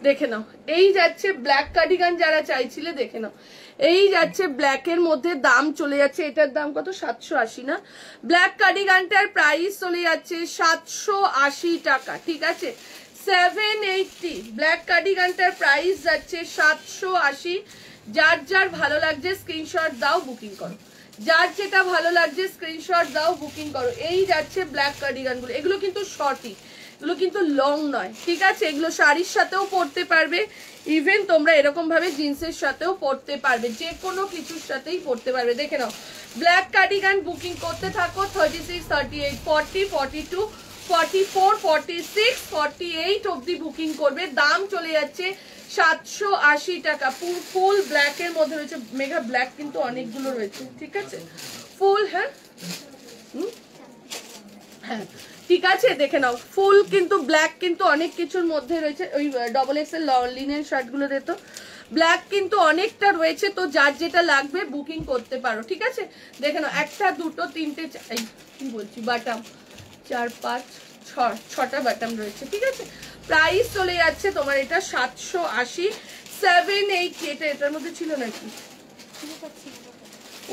S1: দেখে নাও, এই যাচ্ছে ব্ল্যাক কার্ডিগান যারা চাইছিলে, দেখে নাও এই যাচ্ছে ব্ল্যাকের মধ্যে, দাম চলে যাচ্ছে, এটার দাম কত? 780 না? ব্ল্যাক কার্ডিগানটার প্রাইস চলে যাচ্ছে 780 টাকা, ঠিক আছে? 780 ব্ল্যাক কার্ডিগানটার প্রাইস যাচ্ছে 780। যার যার ভালো লাগছে স্ক্রিনশট দাও, বুকিং করো। যার যেটা ভালো লাগছে স্ক্রিনশট দাও, বুকিং করো। এই যাচ্ছে ব্ল্যাক কার্ডিগান গুলো, এগুলো কিন্তু শর্টই, এগুলো কিন্তু লং নয়, ঠিক আছে? এগুলো শাড়ির সাথেও পরতে পারবে, ইভেন তোমরা এরকম ভাবে জিন্সের সাথেও পরতে পারবে, যে কোনো কিছুর সাথেই পরতে পারবে। দেখে নাও ব্ল্যাক কার্ডিগান বুকিং করতে থাকো। 36, 38, 40, 42, 44, 46, 48 অব্দি বুকিং করবে। দাম চলে যাচ্ছে 780 টাকা। ফুল ব্ল্যাক এর মধ্যে রয়েছে, মেগা ব্ল্যাক কিন্তু অনেকগুলো রয়েছে, ঠিক আছে? ফুল, হ্যাঁ হ্যাঁ ঠিক আছে, দেখে নাও ফুল কিন্তু ব্ল্যাক কিন্তু অনেক কিছুর মধ্যে রয়েছে। ওই ডবল এক্সেল লিনেন শার্ট গুলো দিত, ব্ল্যাক কিন্তু অনেকটা রয়েছে, তো যার যেটা লাগবে বুকিং করতে পারো, ঠিক আছে? দেখে নাও একটা, দুটো, তিনটে, কি বলছি, বাটাম 4, 5, 6টা বাটাম রয়েছে, ঠিক আছে? প্রাইস চলে যাচ্ছে তোমার এটা 780, 780। এটা এটার মধ্যে ছিল নাকি?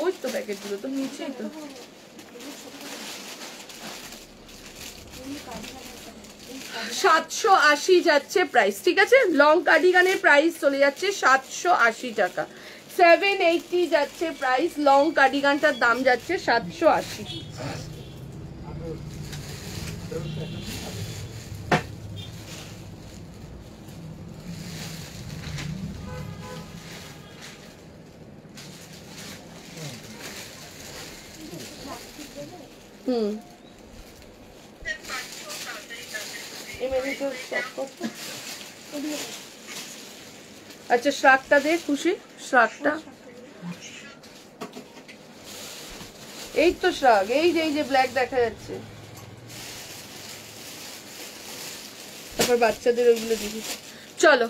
S1: ওই তো প্যাকেটগুলো তো নিচেই তো। 780 যাচ্ছে প্রাইস, ঠিক আছে? লং কার্ডিগানের প্রাইস চলে যাচ্ছে 780 টাকা। 780 যাচ্ছে প্রাইস, লং কার্ডিগানটার দাম যাচ্ছে 780। আচ্ছা শ্রাকটা দে খুশি, শ্রাকটা এই তো শ্রাক, এই যে ব্ল্যাক দেখা যাচ্ছে। তারপর বাচ্চাদের ওইগুলো দিবি। চলো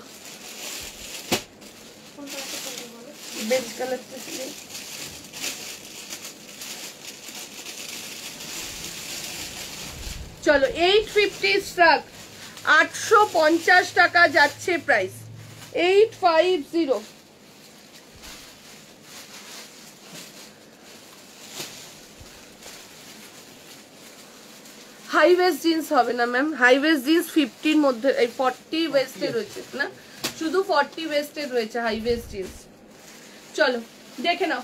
S1: বেজ কালারটা ছিল, চলো 850 শ্রাক, 850 টাকা যাচ্ছে প্রাইস, 850। হাই ওয়েস্ট জিন্স হবে না ম্যাম, হাই ওয়েস্ট জিন্স 50 মধ্যে, এই 40 ওয়েস্টে রয়েছে না, শুধু 40 ওয়েস্টে রয়েছে হাই ওয়েস্ট জিন্স। চলো দেখে নাও,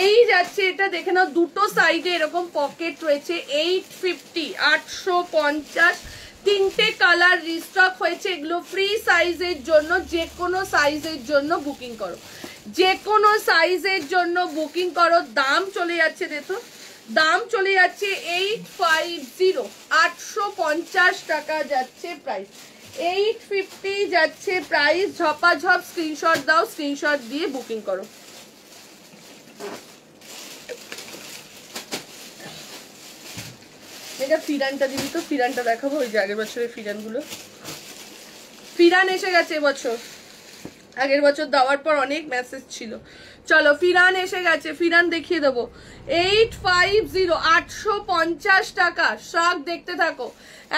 S1: এই যাচ্ছে এটা, দেখে নাও দুটো সাইডে এরকম পকেট রয়েছে, 850, 850। তিনটে কালার রিস্টক হয়েছে, এগুলো ফ্রি সাইজের জন্য, যে কোনো সাইজের জন্য বুকিং করো, যে কোনো সাইজের জন্য বুকিং করো। দাম চলে যাচ্ছে, দেখো দাম চলে যাচ্ছে 850, 850 টাকা যাচ্ছে প্রাইস, 850 যাচ্ছে প্রাইস। ঝপাঝপ স্ক্রিনশট দাও, স্ক্রিনশট দিয়ে বুকিং করো। এটা ফিরানটা দিবি তো, ফিরানটা দেখাবো, ওই যে আগের বছরের ফিরানগুলো। ফিরান এসে গেছে এবছর, আগের বছর দেওয়ার পর অনেক মেসেজ ছিল। চলো ফিরান এসে গেছে, ফিরান দেখিয়ে দেবো। 850, 850 টাকা। শাক দেখতে থাকো,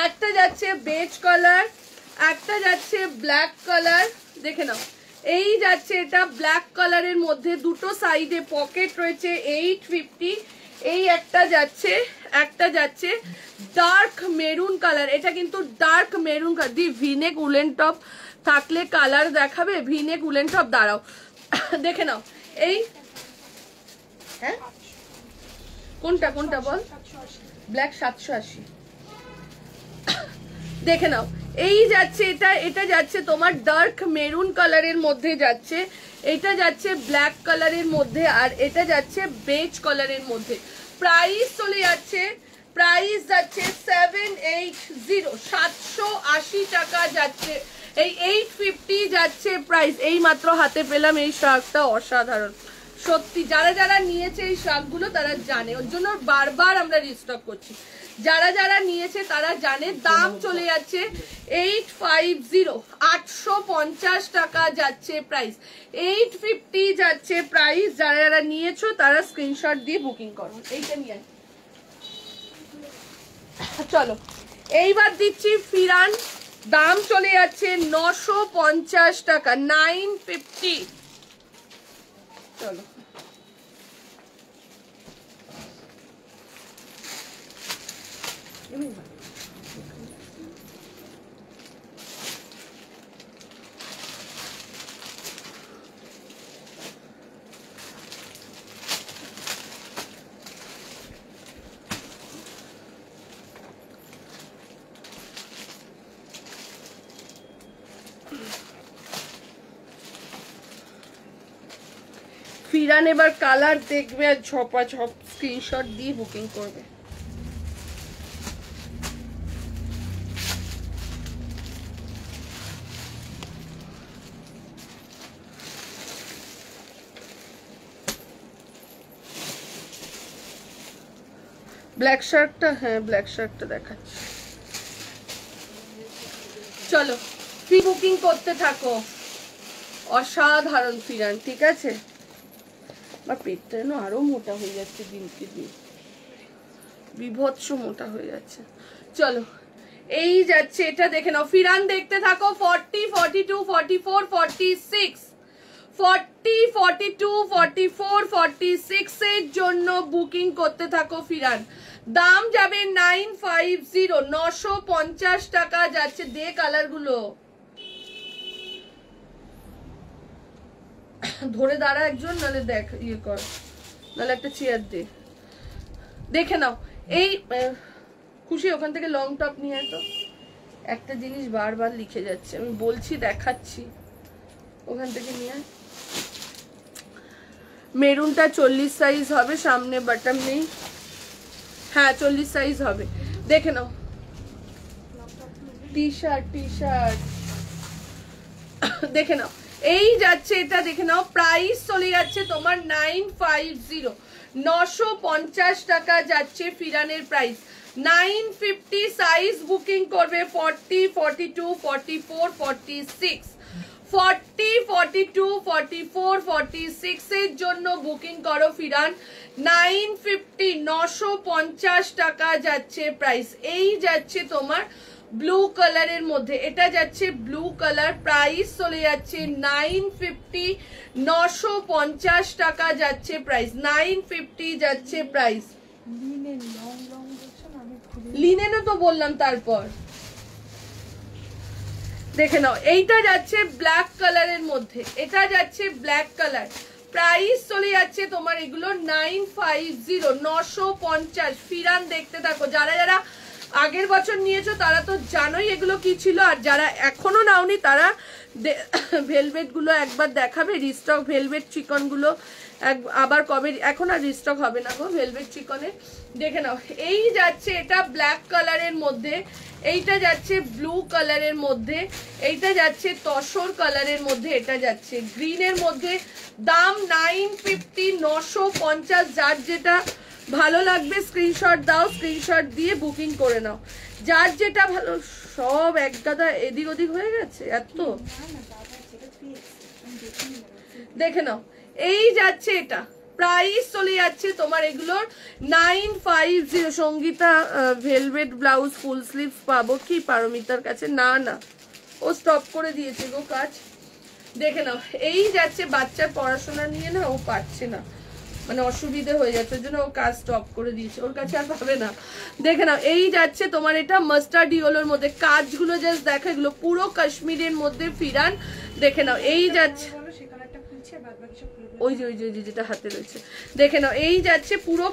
S1: একটা যাচ্ছে বেজ কালার, একটা যাচ্ছে ব্ল্যাক কালার, দেখে নাও এই যাচ্ছে এটা ব্ল্যাক কালারের মধ্যে, দুটো সাইডে পকেট রয়েছে, 850। এই একটা যাচ্ছে ডার্ক মেরুন কালার, এটা কিন্তু ডার্ক মেরুন কালার। দি ভিনেক উলেন টপ থাকলে কালার দেখাবে, ভিনেক উলেন টপ, দাঁড়াও দেখে নাও। এই হ্যাঁ কোনটা বল, ব্ল্যাক 780। দেখে নাও এই যাচ্ছে এটা যাচ্ছে তোমার ডার্ক মেরুন কালারের মধ্যে যাচ্ছে, এটা যাচ্ছে ব্ল্যাক কালারের মধ্যে, আর এটা যাচ্ছে বেজ কালারের মধ্যে। প্রাইস চলে যাচ্ছে, প্রাইস যাচ্ছে 780, 780 টাকা যাচ্ছে। এই 850 যাচ্ছে প্রাইস। এই মাত্র হাতে পেলাম এই শার্টটা, অসাধারণ সত্যি। যারা যারা নিয়েছে এই শার্টগুলো তারা জানে, ওর জন্য বারবার আমরা রিস্টক করছি। যারা যারা নিয়েছে তারা জানে। দাম চলে যাচ্ছে 850, 850 টাকা যাচ্ছে প্রাইস, 850 যাচ্ছে প্রাইস। যারা যারা নিয়েছো তারা স্ক্রিনশট দিয়ে বুকিং করো। এইটা নিয়ে চলো এইবার দিচ্ছি ফিরান, দাম চলে যাচ্ছে 950 টাকা, 950। চলো ফিরান এবার কালার দেখবে আর ঝপাঝপ স্ক্রিনশট দিয়ে বুকিং করবে। ব্ল্যাক শার্টটা, হ্যাঁ ব্ল্যাক শার্টটা দেখাচ্ছি। চলো প্রি বুকিং করতে থাকো। অসাধারণ ফিরান, ঠিক আছে। আমার পেটটা যেন আরো মোটা হয়ে যাচ্ছে দিনকে দিন, বিভৎস মোটা হয়ে যাচ্ছে। চলো এই যাচ্ছে, এটা দেখে নাও। ফিরান দেখতে থাকো। 40, 42, 44, 46, 40, 42, 44, 46 এর জন্য বুকিং করতে থাকো ফিরান। দাম যাবে 950, 950 টাকা যাচ্ছে। দে কালার গুলো ধরে দাঁড়া একজন, নাহলে দেখ ইয়ে কর, নাহলে একটা চেয়ার দে। দেখে নাও এই খুশি, ওখান থেকে লং টপ নিয়ে তো। একটা জিনিস বারবার লিখে যাচ্ছে, আমি বলছি দেখাচ্ছি, ওখান থেকে নিয়ে। মেরুনটা 40 সাইজ হবে, সামনে বাটন নেই। হ্যাঁ 40 সাইজ হবে। দেখে নাও টি শার্ট, টি শার্ট দেখে নাও। এই যাচ্ছে এটা, দেখে নাও। প্রাইস চলে যাচ্ছে তোমার 950, 950 টাকা যাচ্ছে ফিরানের প্রাইস। 950 সাইজ বুকিং করবে। 40, 42, 44, 46, 40, 42, 44, 46 এর জন্য বুকিং করো ফিরান। 950, 950 টাকা যাচ্ছে প্রাইস। এই যাচ্ছে তোমার ব্লু কালারের মধ্যে, এটা যাচ্ছে ব্লু কালার। প্রাইস চলে যাচ্ছে 950, 950 টাকা যাচ্ছে প্রাইস। 950 যাচ্ছে প্রাইস। লিনেনও তো বললাম। তারপর দেখে নাও, এইটা যাচ্ছে ব্ল্যাক কালারের মধ্যে, এটা যাচ্ছে ব্ল্যাক কালার। প্রাইস চলে যাচ্ছে তোমার এগুলো 950, 950। ফিরান দেখতে থাকো। যারা যারা আগের বছর নিয়েছো তারা তো জানোই এগুলো কি ছিল, আর যারা এখনো নাওনি তারা ভেলভেট গুলো একবার দেখাবে। রিস্টক ভেলভেট চিকন গুলো আবার কবে, এখন আর রিস্টক হবে না গো ভেলভেট চিকনের। দেখে নাও এই যাচ্ছে এটা ব্ল্যাক কালারের মধ্যে, এইটা যাচ্ছে ব্লু কালারের মধ্যে, এইটা যাচ্ছে তসর কালারের মধ্যে, এটা যাচ্ছে গ্রিনের মধ্যে। দাম 950, 950। যার যেটা ভালো লাগবে স্ক্রিনশট দাও, স্ক্রিনশট দিয়ে বুকিং করে নাও। যার যেটা ভালো। সব এক গাদা এদিক ওদিক হয়ে গেছে এত। দেখে নাও এই যাচ্ছে এটা। প্রাইস চলে যাচ্ছে তোমার এগুলোর 950। Sangita velvet blouse full sleeves পাবো কি পারমিতার কাছে? না না, ও স্টপ করে দিয়েছে গো কাজ। দেখে নাও এই যাচ্ছে, বাচ্চার পড়াশোনা নিয়ে না ও পারছে না, মানে অসুবিধে হয়ে যাচ্ছে, ওর জন্য ও কাজ স্টপ করে দিয়েছে, ওর কাছে আর পাবে না। দেখে নাও এই যাচ্ছে তোমার এটা মাস্টার্ড ইয়েলোর মধ্যে। কাজগুলো জাস্ট দেখো, এগুলো পুরো কাশ্মীরের মধ্যে ফিরান। দেখে নাও এই যাচ্ছে, ওই যে ওই যে যেটা হাতে রয়েছে। দেখে নাও এই যাচ্ছে পুরো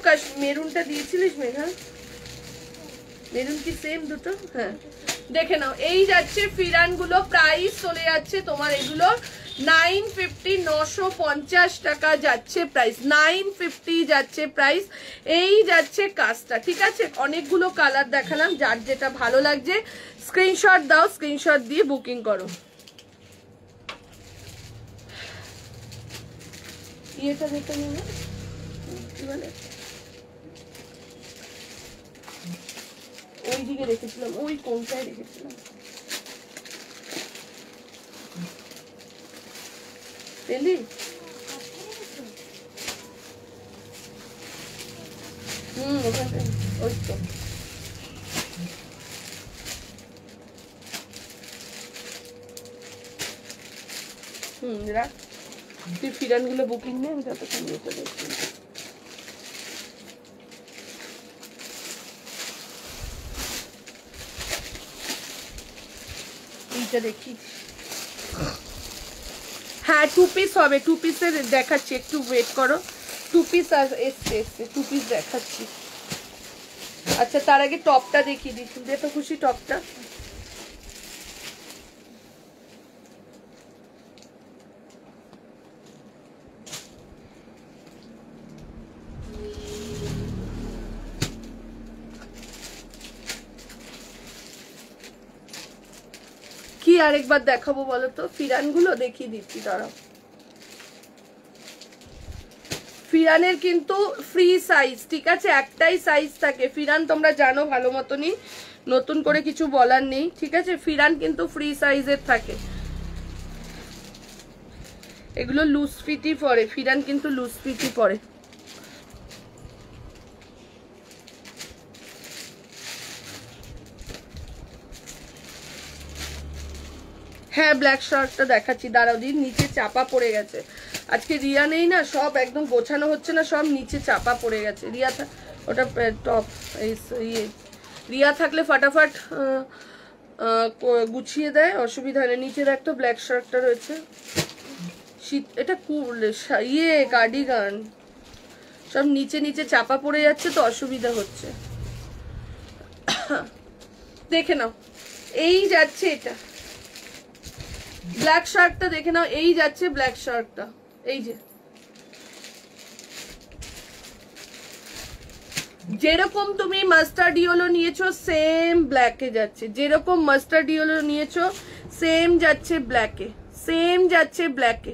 S1: মেরুনটা দিয়েছিলিস মেঘা? মেরুন কি সেম দুটো? হ্যাঁ দেখে নাও এই যাচ্ছে ফিরান গুলো। প্রাইস চলে যাচ্ছে তোমার এগুলো 950, 950 টাকা যাচ্ছে প্রাইস। 950 যাচ্ছে প্রাইস। এই যাচ্ছে কাজটা, ঠিক আছে। অনেকগুলো কালার দেখালাম, যার যেটা ভালো লাগছে স্ক্রিনশট দাও, স্ক্রিনশট দিয়ে বুকিং করো। ইয়েটা দেখে নেবে কি বলে, ওই দিকে রেখেছিলাম, ওই কোনটায় রেখেছিলাম, পেলি? ওখানটায়, ওই তো। রাখ, তুই ফিরানগুলো বুকিং নে, আমি ততক্ষণ নিতে দেখছি। এইটা দেখি, হ্যাঁ 2 পিস হবে, 2 পিসের দেখাচ্ছি, একটু ওয়েট করো। 2 পিস আর এসছে, 2 পিস দেখাচ্ছি। আচ্ছা তার আগে টপটা দেখিয়ে দিচ্ছি, দে তো খুশি টপটা। কি আরেকবার দেখাবো বলো তো? ফিরানগুলো দেখিয়ে দিচ্ছি, দাঁড়াও। ফিরানের কিন্তু ফ্রি সাইজ, ঠিক আছে, একটাই সাইজ থাকে। ফিরান তোমরা জানো ভালো মতনই, নতুন করে কিছু বলার নেই, ঠিক আছে। ফিরান কিন্তু ফ্রি সাইজের থাকে, এগুলো লুজ ফিটই পরে, ফিরান কিন্তু লুজ ফিটই পরে। হ্যাঁ ব্ল্যাক শার্টটা দেখাচ্ছি, দাঁড়াও দিন, নিচে চাপা পড়ে গেছে। আজকে রিয়া নেই না, সব একদম গোছানো হচ্ছে না, সব নিচে চাপা পড়ে গেছে। রিয়া ওটা টপ, এই রিয়া থাকলে ফাটাফাট গুছিয়ে দেয়, অসুবিধা নেই। নিচে দেখ তো ব্ল্যাক শার্টটা রয়েছে, শীত, এটা ইয়ে কার্ডিগান, সব নিচে নিচে চাপা পড়ে যাচ্ছে তো অসুবিধা হচ্ছে। দেখে নাও, এই যাচ্ছে এটা ব্ল্যাক শার্টটা, দেখে নাও, এই যাচ্ছে ব্ল্যাক শার্টটা, এই যে যেরকম তুমি মাস্টার্ড ইয়েলো নিয়েছো সেম ব্ল্যাকে যাচ্ছে, যেরকম মাস্টার্ড ইয়েলো নিয়েছো সেম যাচ্ছে ব্ল্যাকে, সেম যাচ্ছে ব্ল্যাকে,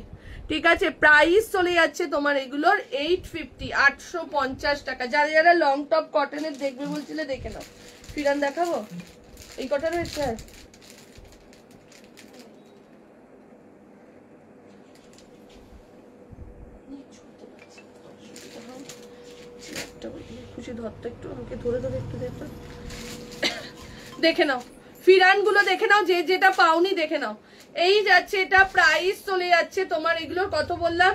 S1: ঠিক আছে। প্রাইস চলে যাচ্ছে তোমার এগুলোর 850, 850 টাকা। যারা যারা লং টপ কটনের দেখবে বলছিলে দেখে নাও। ফিরান দেখাবো, এই কটা রয়েছে, একটু আমাকে ধরে ধরে একটু দেখে নাও, ফিরান গুলো দেখে নাও, যে যেটা পাওনি দেখে নাও। এই যাচ্ছে এটা, প্রাইস চলে যাচ্ছে তোমার এগুলোর কত বললাম,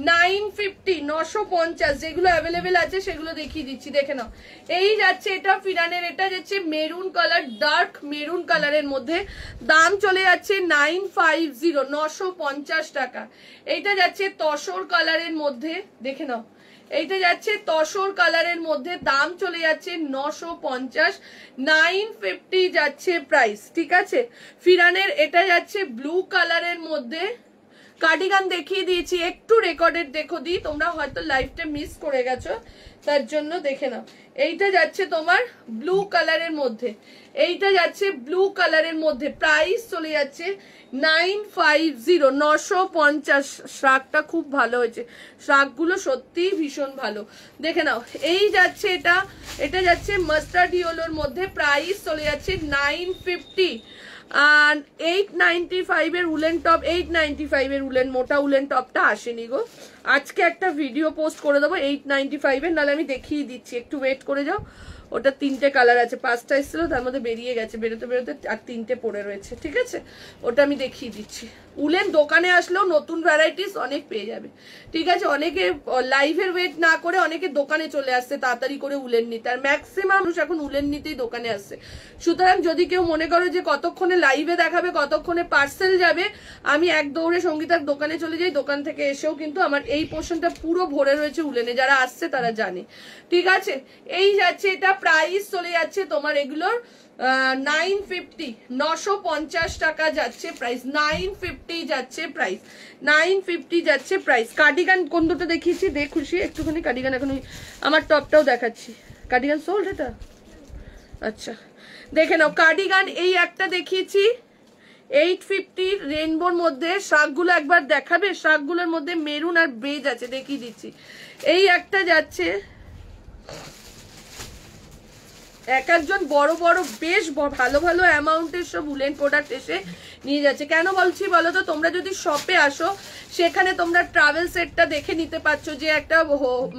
S1: 950, 950। যেগুলো অ্যাভেলেবেল আছে সেগুলো দেখিয়ে দিচ্ছি, দেখে নাও। এই যাচ্ছে এটা ফিরানের, এটা যাচ্ছে মেরুন কালার, ডার্ক মেরুন কালারের মধ্যে, দাম চলে যাচ্ছে 950, 950 টাকা। এইটা যাচ্ছে তসর কালারের মধ্যে, দেখে নাও, এইটা যাচ্ছে তসর কালারের মধ্যে, দাম চলে যাচ্ছে 950, 950 যাচ্ছে প্রাইস, ঠিক আছে। ফিরানের এটা যাচ্ছে ব্লু কালারের মধ্যে, কার্ডিগান দেখিয়ে দিয়েছি, একটু রেকর্ডেড দেখো দি, তোমরা হয়তো লাইভটা মিস করে গেছো তার জন্য দেখে নাও। এইটা যাচ্ছে তোমার ব্লু কালারের মধ্যে, এইটা যাচ্ছে ব্লু কালারের মধ্যে, প্রাইস চলে যাচ্ছে 950, 950। শাকটা খুব ভালো হয়েছে, শাকগুলো সত্যিই ভীষণ ভালো, দেখে নাও। এই যাচ্ছে এটা, এটা যাচ্ছে মাস্টার্ড ইয়েলোর মধ্যে, প্রাইস চলে যাচ্ছে 950। আর 895 এর উলেন টপ, 895 এর উলেন, মোটা উলেন টপটা আসেনি গো, আজকে একটা ভিডিও পোস্ট করে দেবো 895 এর, নাহলে আমি দেখিয়ে দিচ্ছি, একটু ওয়েট করে যাও। ওটা 3টে কালার আছে, 5টা এসেছিল তার মধ্যে বেরিয়ে গেছে, বেরোতে বেরোতে আর 3টে পড়ে রয়েছে, ঠিক আছে। ওটা আমি দেখিয়ে দিচ্ছি। উলেন দোকানে আসলেও নতুন ভ্যারাইটিস অনেক পেয়ে যাবে, ঠিক আছে। অনেকে লাইভের ওয়েট না করে অনেকে দোকানে চলে আসছে তাড়াতাড়ি করে উলেন নিতে, আর ম্যাক্সিমাম মানুষ এখন উলেন নিতেই দোকানে আসছে। সুতরাং যদি কেউ মনে করো যে কতক্ষণে লাইভে দেখাবে, কতক্ষণে পার্সেল যাবে, আমি এক দৌড়ে সঙ্গীতার দোকানে চলে যাই, দোকান থেকে এসেও কিন্তু আমার এই পোর্শনটা পুরো ভরে রয়েছে উলেনে, যারা আসছে তারা জানে, ঠিক আছে। এই যাচ্ছে এটা, প্রাইস চলে যাচ্ছে তোমার এগুলোর 950, 950 টাকা যাচ্ছে প্রাইস, 950 যাচ্ছে প্রাইস, 950 যাচ্ছে প্রাইস। কার্ডিগান কোন দুটো দেখিয়েছি দেখ খুশি, একটুখানি কার্ডিগান এখন আমার টপটাও দেখাচ্ছি। কার্ডিগান সোল্ড এটা, আচ্ছা দেখে নাও। কার্ডিগান এই একটা দেখিয়েছি 850 রেইনবোর মধ্যে, শাকগুলো একবার দেখাবে, শাকগুলোর মধ্যে মেরুন আর বেজ আছে, দেখিয়ে দিচ্ছি। এই একটা যাচ্ছে এক একজন বড় বড় বেশ ভালো ভালো অ্যামাউন্টের সব উলেন প্রোডাক্ট এসে নিয়ে যাচ্ছে। কেন বলছি বলো তো, তোমরা যদি শপে আসো সেখানে তোমরা ট্রাভেল সেটটা দেখে নিতে পারছো, যে একটা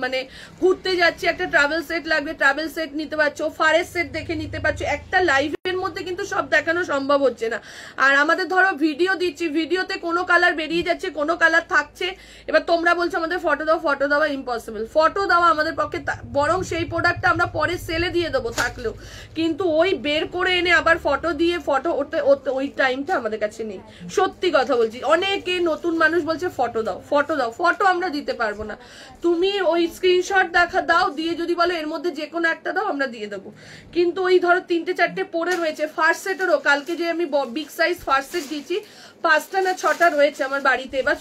S1: মানে ঘুরতে যাচ্ছি একটা ট্রাভেল সেট লাগবে, ট্রাভেল সেট নিতে পারছো, ফরেস্ট সেট দেখে নিতে পারছো। একটা লাইভের মধ্যে কিন্তু সব দেখানো সম্ভব হচ্ছে না। আর আমাদের ধরো ভিডিও দিচ্ছি, ভিডিওতে কোনো কালার বেরিয়ে যাচ্ছে, কোনো কালার থাকছে, এবার তোমরা বলছো আমাদের ফটো দাও, ফটো দেওয়া ইম্পসিবল, ফটো দেওয়া আমাদের পক্ষে, বরং সেই প্রোডাক্টটা আমরা পরে সেলে দিয়ে দেবো থাকলেও, কিন্তু ওই বের করে এনে আবার ফটো দিয়ে ফটো ওই টাইমটা আমাদের কাছে নেই। সত্যি কথা বলছি, অনেকে নতুন মানুষ বলছে ফটো দাও, ফটো দাও, ফটো আমরা দিতে পারবো না। তুমি ওই স্ক্রিনশট দাও, দিয়ে যদি বলো এর মধ্যে যে কোনো একটা দাও আমরা দিয়ে দেবো। কিন্তু ওই ধরো 3টে 4টে পরে রয়েছে ফার্স্ট সেটেরও, কালকে যে আমি বিগ সাইজ ফার্স্ট সেট দিয়েছি 5টা না 6টা রয়েছে আমার বাড়িতে। এবার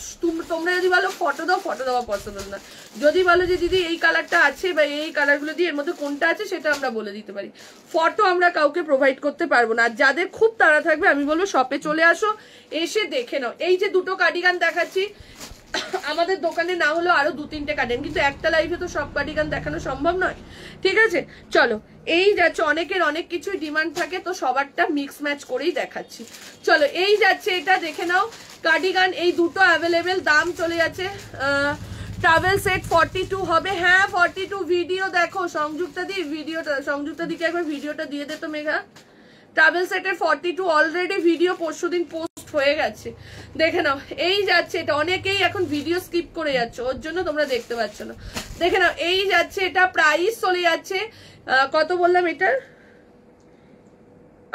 S1: তোমরা যদি বলো ফটো দাও, ফটো দেওয়া পসিবল না। যদি বলো যে দিদি এই কালারটা আছে বা এই কালারগুলো দিয়ে এর মধ্যে কোনটা আছে সেটা আমরা বলে দিতে পারি, ফটো আমরা কাউকে প্রোভাইড করতে পারবো না। আর যাদের খুব তাড়া থাকবে আমি বলবো শপে চলে আসো, এসে দেখে নাও। এই যে দুটো কার্ডিগান দেখাচ্ছি, আমাদের দোকানে না হলেও আরো 2-3টে কার্ডিগান, কিন্তু একটা লাইভে তো সব কার্ডিগান দেখানো সম্ভব নয়। ঠিক আছে, চলো এই যাচ্ছে, অনেকের অনেক কিছুই ডিমান্ড থাকে, তো সবারটা মিক্স ম্যাচ করেই দেখাচ্ছি। চলো এই যাচ্ছে, এটা দেখে নাও কার্ডিগান, এই দুটো অ্যাভেলেবেল, দাম চলে যাচ্ছে ট্রাভেল সেট 42 হবে। হ্যাঁ 42। ভিডিও দেখো সংযুক্তা দি, ভিডিওটা সংযুক্তা দিকে একবার ভিডিওটা দিয়ে দে তো মেঘা। ট্রাভেল সেটের 42 অলরেডি ভিডিও পরশুদিন পোস্ট হয়ে গেছে, দেখে নাও। এই যাচ্ছে এটা, অনেকেই এখন ভিডিও স্কিপ করে যাচ্ছে, ওর জন্য তোমরা দেখতে পাচ্ছ না। দেখে নাও এই যাচ্ছে, এটা প্রাইস চলে যাচ্ছে কত বললাম এটার,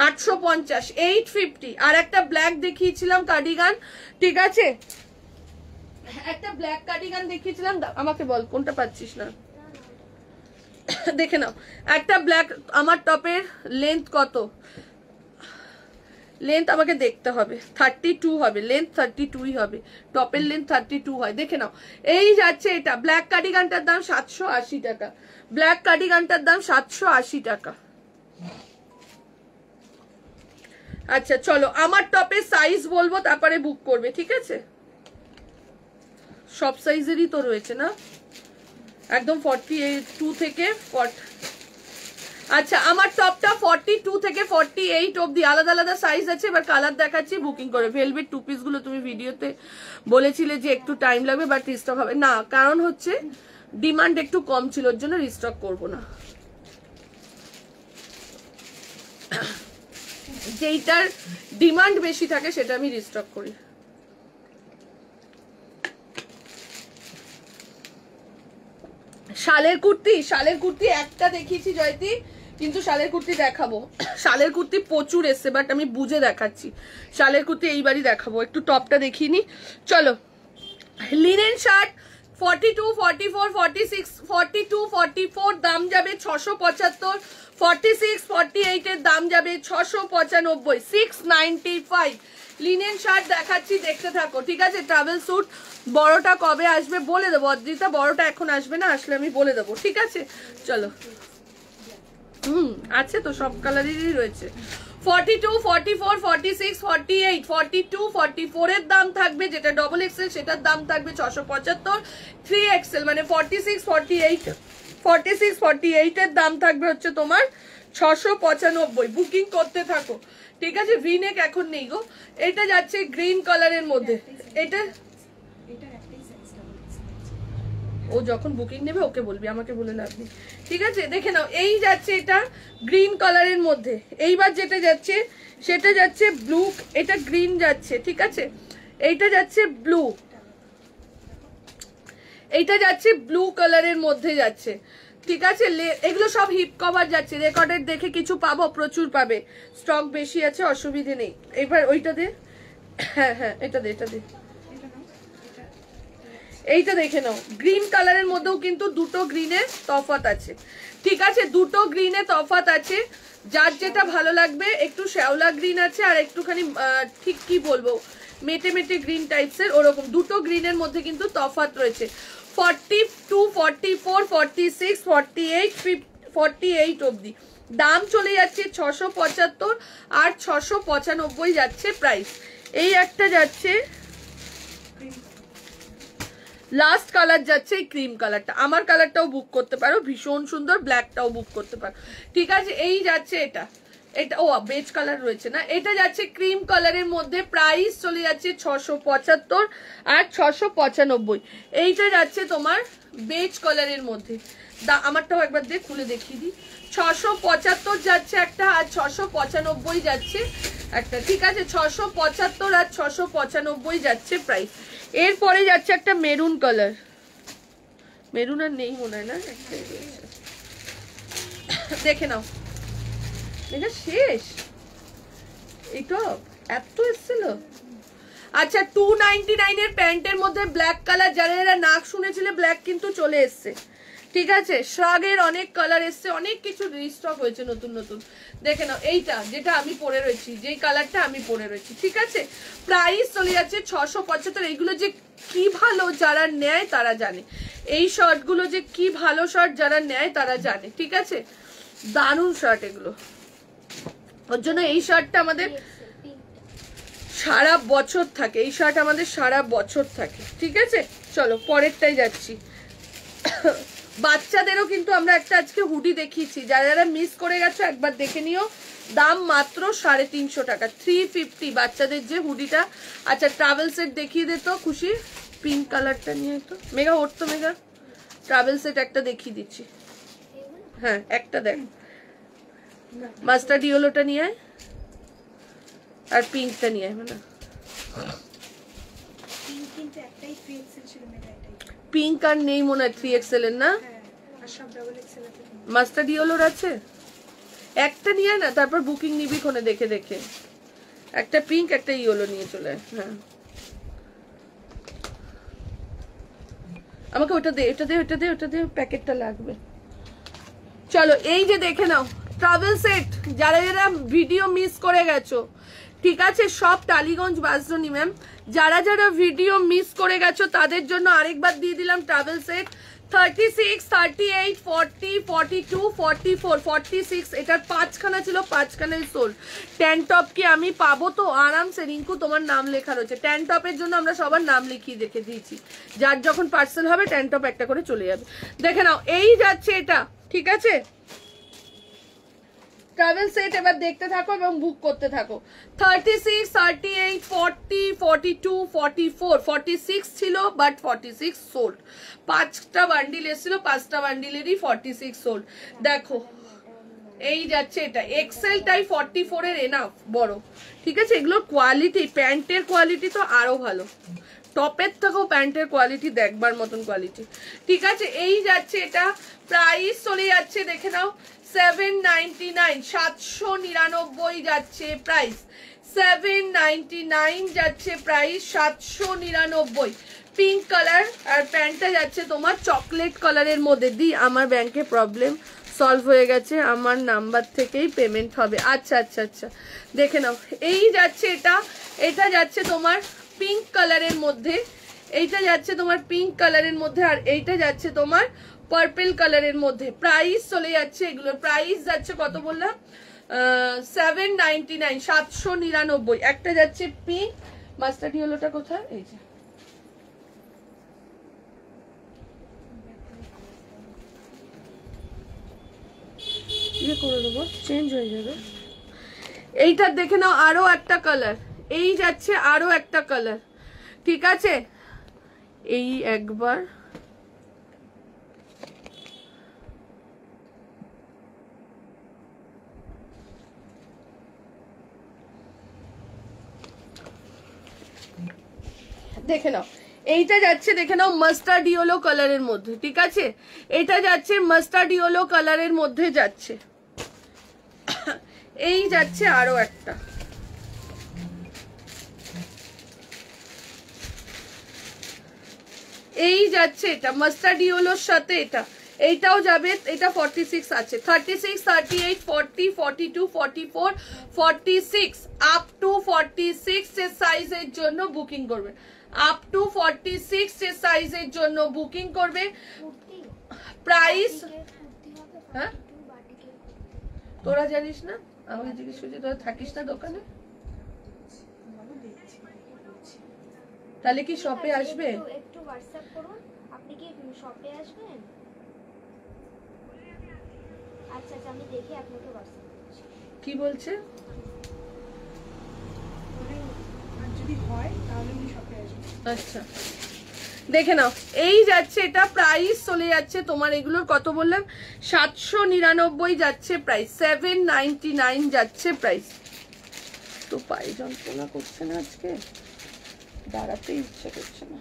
S1: 850, 850। আর একটা ব্ল্যাক দেখিয়েছিলাম কার্ডিগান, ঠিক আছে, একটা ব্ল্যাক কার্ডিগান দেখিয়েছিলাম, আমাকে বল কোনটা পাচ্ছিস না, দেখে নাও একটা ব্ল্যাক। আমার টপের লেন্থ কত, লেন্থ আমাকে দেখতে হবে, 32 হবে, লেন্থ 32ই হবে, টপের লেন্থ 32 হয়। দেখে নাও এই যাচ্ছে এটা, ব্ল্যাক কার্ডিগানটার দাম 780 টাকা, ব্ল্যাক কার্ডিগানটার দাম 780 টাকা। আচ্ছা চলো, আমার টপের সাইজ বলবো তারপরে বুক করবে, ঠিক আছে? সব সাইজেরই তো রয়েছে না, একদম 42 থেকে 40। আচ্ছা আমার টপটা 42 থেকে 48 অবধি, আলাদা আলাদা সাইজ আছে। এবার কালার দেখাচ্ছি, বুকিং করে। ভেলভেট 2 পিস গুলো তুমি ভিডিওতে বলেছিলে যে একটু টাইম লাগবে, বাট রিস্টক হবে না, কারণ হচ্ছে ডিমান্ড একটু কম ছিল, ওর জন্য রিস্টক করবো না। যেইটার ডিমান্ড বেশি থাকে সেটা আমি রিস্টক করি। শালের কুর্তি, শালের কুর্তি একটা দেখিয়েছি জয়তি, কিন্তু শালের কুর্তি দেখাবো, শালের কুর্তি প্রচুর এসছে, বাট আমি বুঝে দেখাচ্ছি। শালের কুর্তি এইবারই দেখাবো, একটু টপটা দেখিনি। চলো লিনেন শার্ট 42, 44, 46, 42, 44 দাম যাবে 675, 46, 48 এর দাম যাবে 695, 695। লিনেন শার্ট দেখাচ্ছি, দেখতে থাকো, ঠিক আছে? ট্রাভেল স্যুট বড়টা কবে আসবে বলে দেবো, অদ্রিতা বড়টা এখন আসবে না, আসলে আমি বলে দেবো, ঠিক আছে? চলো আছে তো, সব কালারেরই রয়েছে। 42, 44, 46, 48, 42, 44 এর দাম থাকবে, যেটা ডবল এক্সেল সেটার দাম থাকবে 675, 3XL মানে 46, 48, 46, 48 এর দাম থাকবে হচ্ছে তোমার 695। বুকিং করতে থাকো, ঠিক আছে? ভিনেক এখন নেই গো। এটা যাচ্ছে গ্রিন কালারের মধ্যে, এটা ও যখন বুকিং নেবে ওকে বলবি, আমাকে বলে লাভ নেই, ঠিক আছে? দেখে নাও এই যাচ্ছে এটা গ্রিন কালারের মধ্যে। এইবার যেটা যাচ্ছে সেটা যাচ্ছে ব্লু, এটা গ্রিন যাচ্ছে, ঠিক আছে? এইটা যাচ্ছে ব্লু, এইটা যাচ্ছে ব্লু কালারের মধ্যে যাচ্ছে, ঠিক আছে? এগুলো সব হিপ কভার যাচ্ছে, রেকর্ডের দেখে কিছু পাবো, প্রচুর পাবে, স্টক বেশি আছে, অসুবিধে নেই। এবার ওইটা দে, হ্যাঁ হ্যাঁ এটা দে, এটা দে, এইটা দেখে নাও। গ্রিন কালারের মধ্যেও কিন্তু দুটো গ্রিনের তফাৎ আছে, ঠিক আছে? দুটো গ্রিনে তফাৎ আছে, যার যেটা ভালো লাগবে। একটু শ্যাওলা গ্রিন আছে আর একটুখানি ঠিক কি বলবো মেটে মেটে গ্রিন টাইপসের, ওরকম দুটো গ্রিনের মধ্যে কিন্তু তফাৎ রয়েছে। 42, 44, 46, 48, 48 অবধি দাম চলে যাচ্ছে 675 আর 695 যাচ্ছে প্রাইস। এই একটা যাচ্ছে লাস্ট কালার যাচ্ছে এই ক্রিম কালারটা, আমার কালারটাও বুক করতে পারো, ভীষণ সুন্দর, ব্ল্যাকটাও বুক করতে পারো, ঠিক আছে। এই যাচ্ছে এটা, এটা ও বেজ কালার রয়েছে না, এটা যাচ্ছে ক্রিম কালারের মধ্যে, প্রাইস চলে যাচ্ছে 675 আর 695। এইটা যাচ্ছে তোমার বেজ কালারের মধ্যে, আমারটাও একবার দিয়ে খুলে দেখিয়ে দিই। 675 যাচ্ছে একটা, আর 695 যাচ্ছে একটা, ঠিক আছে। 675 আর 695 যাচ্ছে প্রাইস। এরপরে যাচ্ছে একটা মেরুন কালার, মেরুন আর নেই মনে হয় না, দেখে নাও, দেখে শেষ। এটা এত এসেছিল। আচ্ছা 299 এর প্যান্টের মধ্যে ব্ল্যাক কালার, যারা যারা নাক শুনেছিলে ব্ল্যাক কিন্তু চলে এসছে, ঠিক আছে। শ্রাগের অনেক কালার এসছে, অনেক কিছু রিস্টক হয়েছে নতুন নতুন, দেখে নাও। এইটা যেটা আমি পরে রয়েছি, যেই কালারটা আমি পরে রয়েছি, ঠিক আছে। প্রাইস চলে যাচ্ছে 675। এইগুলো যে কি ভালো যারা নেয় তারা জানে, এই শার্টগুলো যে কি ভালো শার্ট যারা নেয় তারা জানে, ঠিক আছে। দারুণ শার্ট এগুলো, ওর জন্য এই শার্টটা আমাদের সারা বছর থাকে, এই শার্ট আমাদের সারা বছর থাকে, ঠিক আছে। চলো পরেরটাই যাচ্ছি। বাচ্চাদেরও কিন্তু আমরা একটা আজকে হুডি দেখিয়েছি, যারা যারা মিস করে গেছো একবার দেখে নিও, দাম মাত্র 350 টাকা, 350 বাচ্চাদের যে হুডিটা। আচ্ছা ট্রাভেল সেট দেখিয়ে দে তো খুশি, পিঙ্ক কালারটা নিয়ে তো মেঘা ওর তো, মেঘা ট্রাভেল সেট একটা দেখিয়ে দিচ্ছি, হ্যাঁ একটা দেখ, মাস্টার্ড ইয়েলোটা নিয়ে আয় আর পিঙ্কটা নিয়ে আয়, মানে পিঙ্ক আর নেই মনে হয় 3XL এর না, মাস্টার্ড ইয়েলোর আছে একটা নিয়ে না, তারপর বুকিং নিবি কোনে দেখে দেখে, একটা পিঙ্ক একটা ইয়েলো নিয়ে চলে। হ্যাঁ আমাকে ওটা দে, এটা দে, ওটা দে, ওটা দে, প্যাকেটটা লাগবে। চলো এই যে দেখে নাও ট্রাভেল সেট, যারা যারা ভিডিও মিস করে গেছো, ঠিক আছে, সব টালিগঞ্জ বাসনি ম্যাম, যারা যারা ভিডিও মিস করে গেছো তাদের জন্য আরেকবার দিয়ে দিলাম ট্রাভেল সেট। 36, 38, 40, 42, 44, 46, এটার 5খানা ছিল, 5খানাই সোল্ড। ট্যান টপ কি আমি পাবো তো আরামসে, রিঙ্কু তোমার নাম লেখা রয়েছে, ট্যান টপের জন্য আমরা সবার নাম লিখিয়ে রেখে দিয়েছি, যার যখন পার্সেল হবে ট্যান টপ একটা করে চলে যাবে। দেখে নাও এই যাচ্ছে এটা, ঠিক আছে। ট্রাভেল সেট এবার দেখতে থাকো এবং বুক করতে থাকো। 36, 38, 40, 42, 44, 46 ছিল, বাট 46 সোল্ড। 5টা বান্ডিল এসেছিল, 5টা বান্ডিলেরই 46 সোল্ড। দেখো এই যাচ্ছে এটা, এক্সেলটাই 44 এর এনাফ বড়, ঠিক আছে। এগুলোর কোয়ালিটি, প্যান্টের কোয়ালিটি তো আরো ভালো, টপের থেকেও প্যান্টের কোয়ালিটি দেখবার মতন কোয়ালিটি, ঠিক আছে। এই যাচ্ছে এটা, প্রাইস চলে যাচ্ছে দেখে নাও 799, 799 যাচ্ছে প্রাইস, 799 যাচ্ছে প্রাইস, 799। পিঙ্ক কালার, আর প্যান্টটা যাচ্ছে তোমার চকলেট কালারের মধ্যে। দি আমার ব্যাংকে প্রবলেম সলভ হয়ে গেছে, আমার নাম্বার থেকেই পেমেন্ট হবে। আচ্ছা আচ্ছা আচ্ছা দেখে নাও, এই যাচ্ছে এটা, এটা যাচ্ছে তোমার পিঙ্ক কালারের মধ্যে, এইটা যাচ্ছে তোমার পিঙ্ক কালারের মধ্যে, আর এইটা যাচ্ছে তোমার পার্পল কালারের মধ্যে। প্রাইস চলে যাচ্ছে, এগুলোর প্রাইস যাচ্ছে কত বললাম, 799, 799। একটা যাচ্ছে পিঙ্ক, মাস্টার্ড ইয়েলোটা কোথায়, এই যে ইয়ে করে দেবো, চেঞ্জ হয়ে যাবে। এইটা দেখে নাও আরো একটা কালার, এই যাচ্ছে আরো একটা কালার, ঠিক আছে। এই একবার দেখে নাও, এইটা যাচ্ছে দেখে নাও মাস্টার্ড ইয়েলো কালারের মধ্যে, ঠিক আছে। এটা যাচ্ছে মাস্টার্ড ইয়েলো কালারের মধ্যে যাচ্ছে। এই যাচ্ছে আরো একটা, এই যাচ্ছে এটা মাস্টার্ড ইয়েলোর সাথে এটা, এইটাও যাবে, এটা 46 আছে, 36, 38, 40, 42, 44, 46 আপ টু 46 এর সাইজের জন্য বুকিং করবে, আপ টু 46 এর সাইজের জন্য বুকিং করবে। প্রাইস হ্যাঁ তোরা জানিস না, আমাকে জিজ্ঞেস করছি, তোরা থাকিস না দোকানে। তাহলে কি শপে আসবে?
S2: একটু হোয়াটসঅ্যাপ করুন। আপনি কি শপে আসবেন? আচ্ছা আচ্ছা, আমি দেখে আপনাকে হোয়াটসঅ্যাপ করছি।
S1: কি বলছে?
S3: যদি হয় তাহলে উনি শপে আসবেন।
S1: আচ্ছা দেখে নাও, এই যাচ্ছে, এটা প্রাইস চলে যাচ্ছে তোমার এগুলোর কত বললাম, 799 যাচ্ছে প্রাইস, 799 যাচ্ছে প্রাইস। তো পায়ে যন্ত্রণা করছে না আজকে, দাঁড়াতে ইচ্ছে করছে না।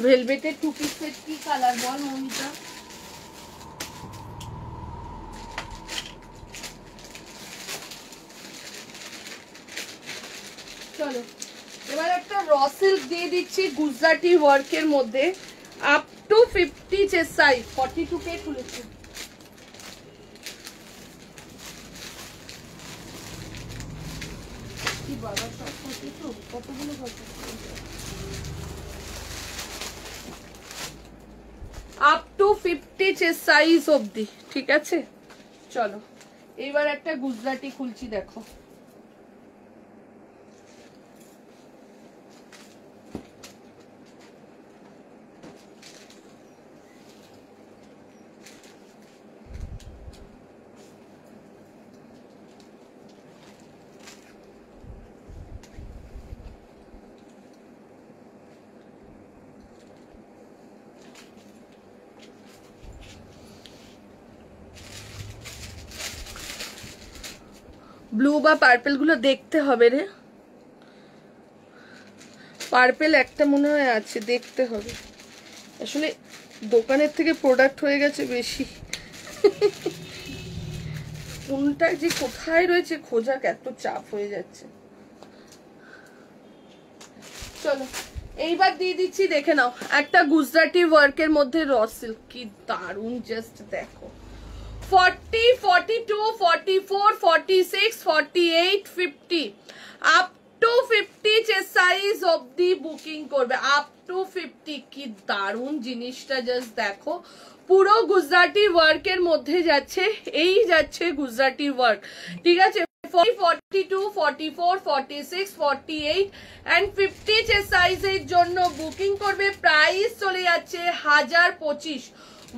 S1: ভেলভেটের টু পিস সেট কি কালার বল মমিতা? চলো এবার একটা র সিল্ক দিয়ে দিচ্ছি গুজরাটি ওয়ার্কের মধ্যে, আপ টু 50 চেস্ট সাইজ, 42 কে খুলেছে। কি বাবা সব 42 কতগুলো কথা, আপ টু 50 চেস্ট সাইজ অবধি, ঠিক আছে? চলো এবার একটা গুজরাটি খুলছি, দেখো ব্লু বা পার্পেল গুলো দেখতে হবে রে, পার্পেল একটা মনে হয় আছে, দেখতে হবে। আসলে দোকানের থেকে প্রোডাক্ট হয়ে গেছে বেশি, কোনটা যে কোথায় রয়েছে খোঁজা এত চাপ হয়ে যাচ্ছে। চলো এইবার দিয়ে দিচ্ছি, দেখে নাও একটা গুজরাটি ওয়ার্কের মধ্যে র সিল্ক, কি দারুন, জাস্ট দেখো। 40, 42, 44, 46, 48, 50 আপ টু 50 চেস্ট সাইজ অবধি বুকিং করবে, আপ টু 50। কি দারুন জিনিসটা, জাস্ট দেখো, পুরো গুজরাটি ওয়ার্কের মধ্যে যাচ্ছে, এই যাচ্ছে গুজরাটি ওয়ার্ক, ঠিক আছে? 42, 44, 46, 48 and 50 চেস্ট সাইজের জন্য বুকিং করবে, প্রাইস চলে যাচ্ছে 1025,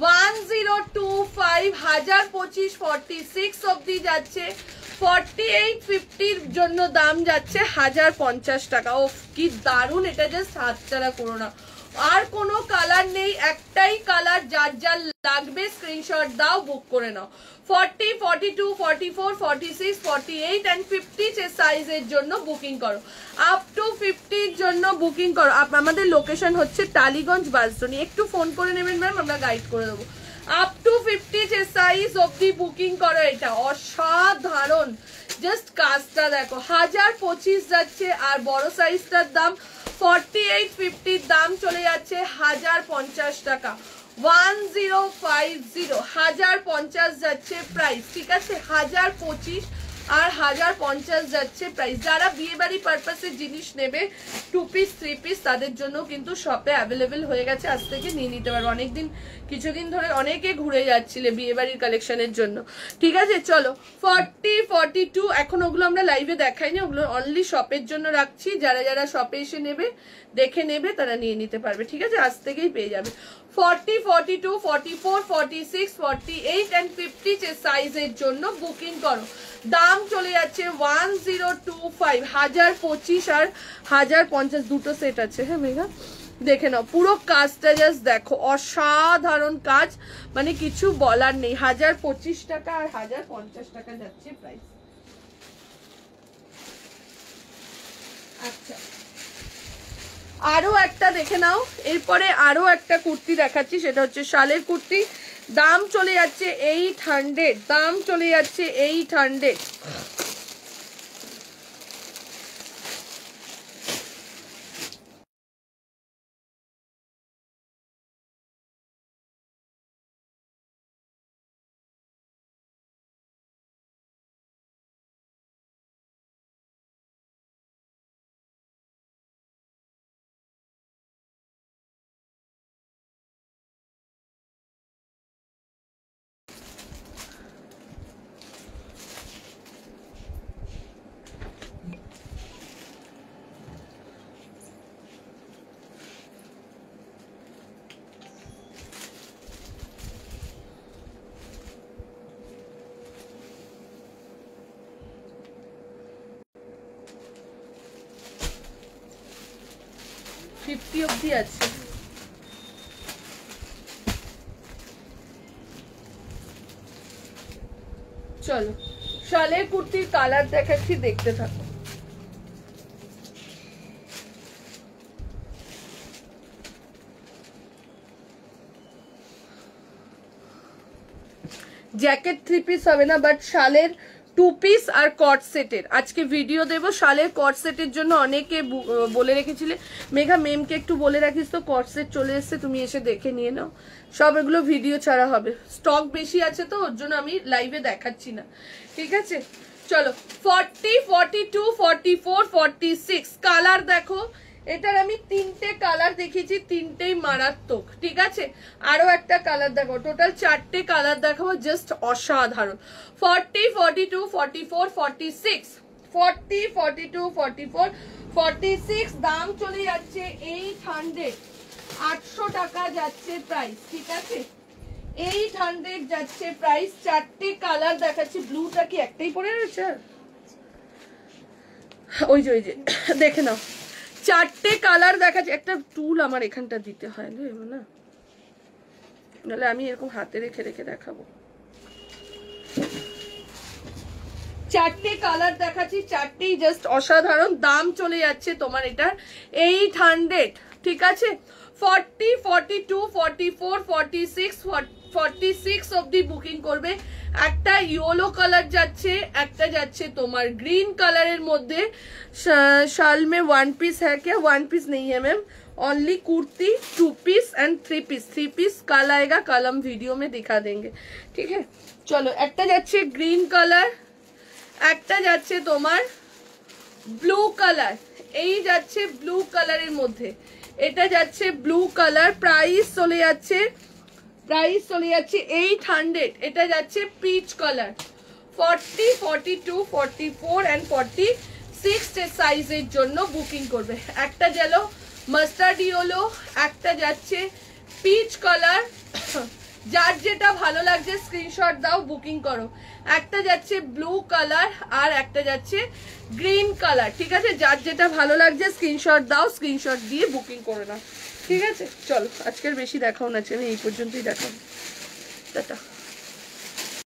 S1: 1025, 1025, 46 অবধি যাচ্ছে, 48, 50 জন্য দাম যাচ্ছে 1050 টাকা। ও কি দারুন, এটা জাস্ট হাতছাড়া করো না। আর কোনো কালার নেই, একটাই কালার, যার যার লাগবে স্ক্রিনশট দাও, বুক করে নাও। 40, 42, 44, 46, 48 and 50 সাইজের জন্য বুকিং করো, আপ টু 50 জন্য বুকিং করো। আমাদের লোকেশন হচ্ছে টালিগঞ্জ বাসস্ট্যান্ড, একটু ফোন করে নেবেন ম্যাম, আমরা গাইড করে দেবো। আপ টু 50 সাইজ অবধি বুকিং করো, এটা অসাধারণ, জাস্ট কাজটা দেখো। 1025 যাচ্ছে, আর বড় সাইজটার দাম 48, 50 দাম চলে যাচ্ছে 1050 টাকা, 1050, 1050 যাচ্ছে প্রাইস, ঠিক আছে? 1025, আর 1050 যাচ্ছে প্রাইস। যারা বিয়ে বাড়ি পারপাসে জিনিস নেবে 2 পিস 3 পিস তাদের জন্য কিন্তু শপে অ্যাভেলেবেল হয়ে গেছে, আজ থেকে নিয়ে নিতে পারো। অনেকদিন কিছুদিন ধরে অনেকে ঘুরে যাচ্ছিলে বিয়ে বাড়ির কালেকশনের জন্য, ঠিক আছে। চলো 40 42 এখন ওগুলো আমরা লাইভে দেখাইনি, ওগুলো অনলি শপের জন্য রাখছি। যারা যারা শপে এসে নেবে দেখে নেবে তারা নিয়ে নিতে পারবে, ঠিক আছে, আজ থেকেই পেয়ে যাবে। 40 42 44 46 48 and 50 সাইজের জন্য বুকিং করো। দাম চলে যাচ্ছে 1025, 1025 আর 1050 দুটো সেট আছে। হ্যাঁ মেঘা দেখে নাও, পুরো কাজটা জাস্ট দেখো, অসাধারণ কাজ, মানে কিছু বলার নেই। 1025 টাকা আর 1050 টাকা যাচ্ছে প্রাইস। আচ্ছা আরো একটা দেখে নাও, এরপরে আরো একটা কুর্তি দেখাচ্ছি, সেটা হচ্ছে শালের কুর্তি। দাম চলে যাচ্ছে 800, দাম চলে যাচ্ছে 800। ফিফটি অব্দি আছে। চলো শালের কুর্তির কালার দেখাচ্ছি, দেখতে থাকো। জ্যাকেট 3 পিস হবে না, বাট শালের 2 পিস আর কট সেটের আজকে ভিডিও দেবো। শালের কট সেটের জন্য অনেকে বলে রেখেছিলে, মেঘা মেমকে একটু বলে রাখিস তো, কট সেট চলে এসছে, তুমি এসে দেখে নিয়ে নাও। সব এগুলো ভিডিও ছাড়া হবে, স্টক বেশি আছে তো ওর জন্য আমি লাইভে দেখাচ্ছি না, ঠিক আছে। চলো 40 42 44 46 কালার দেখো। এটার আমি 3টে কালার দেখিয়েছি, 3টেই মারাত্মক, ঠিক আছে। আরো একটা কালার দেখো, টোটাল 4টে কালার দেখাবো, জাস্ট অসাধারণ। 40 42 44 46 40 42 44 46 দাম চলে যাচ্ছে 800, 800 টাকা যাচ্ছে প্রাইস, ঠিক আছে। 800 যাচ্ছে প্রাইস। 4টে কালার দেখাচ্ছি। ব্লুটা কি একটাই পরে রয়েছে? ওই যে দেখে নাও, 4টে কালার দেখাচ্ছি। একটা টুল আমার এখানটা দিতে হয় না, নাহলে আমি এরকম হাতে রেখে রেখে দেখাবো। 4টে কালার দেখাচ্ছি, 4টেই জাস্ট অসাধারণ। দাম চলে যাচ্ছে তোমার এটার 800, ঠিক আছে। 40 42 44 46 46 অবধি বুকিং করবে। একটা ইয়েলো কালার যাচ্ছে, একটা যাচ্ছে তোমার গ্रीन কালারের মধ্যে। শাল में 1 पीस है क्या? 1 पीस नहीं है ma'am, only kurti 2 piece and 3 पीस। 3 पीस कल आएगा, कल हम वीडियो में दिखा देंगे, ठीक है। चलो একটা যাচ্ছে গ্रीन কালার, একটা যাচ্ছে তোমার ব্লু কালার, এই যাচ্ছে ব্লু কালারের মধ্যে, এটা যাচ্ছে ব্লু কালার। প্রাইস চলে যাচ্ছে 800। এটা যাচ্ছে পিচ কালার। 40 42 44 এন্ড 46 সাইজের জন্য বুকিং করবে। একটা গেল মাস্টার্ড ইয়েলো, একটা যাচ্ছে পিচ কালার। যার যেটা ভালো লাগছে স্ক্রিনশট দাও, বুকিং করো। একটা যাচ্ছে ব্লু কালার আর একটা যাচ্ছে গ্রিন কালার, ঠিক আছে। যার যেটা ভালো লাগছে স্ক্রিনশট দাও, স্ক্রিনশট দিয়ে বুকিং করে নাও, ঠিক আছে। চলো আজকের বেশি দেখাও না, আমি এই পর্যন্তই দেখাবো, টাটা।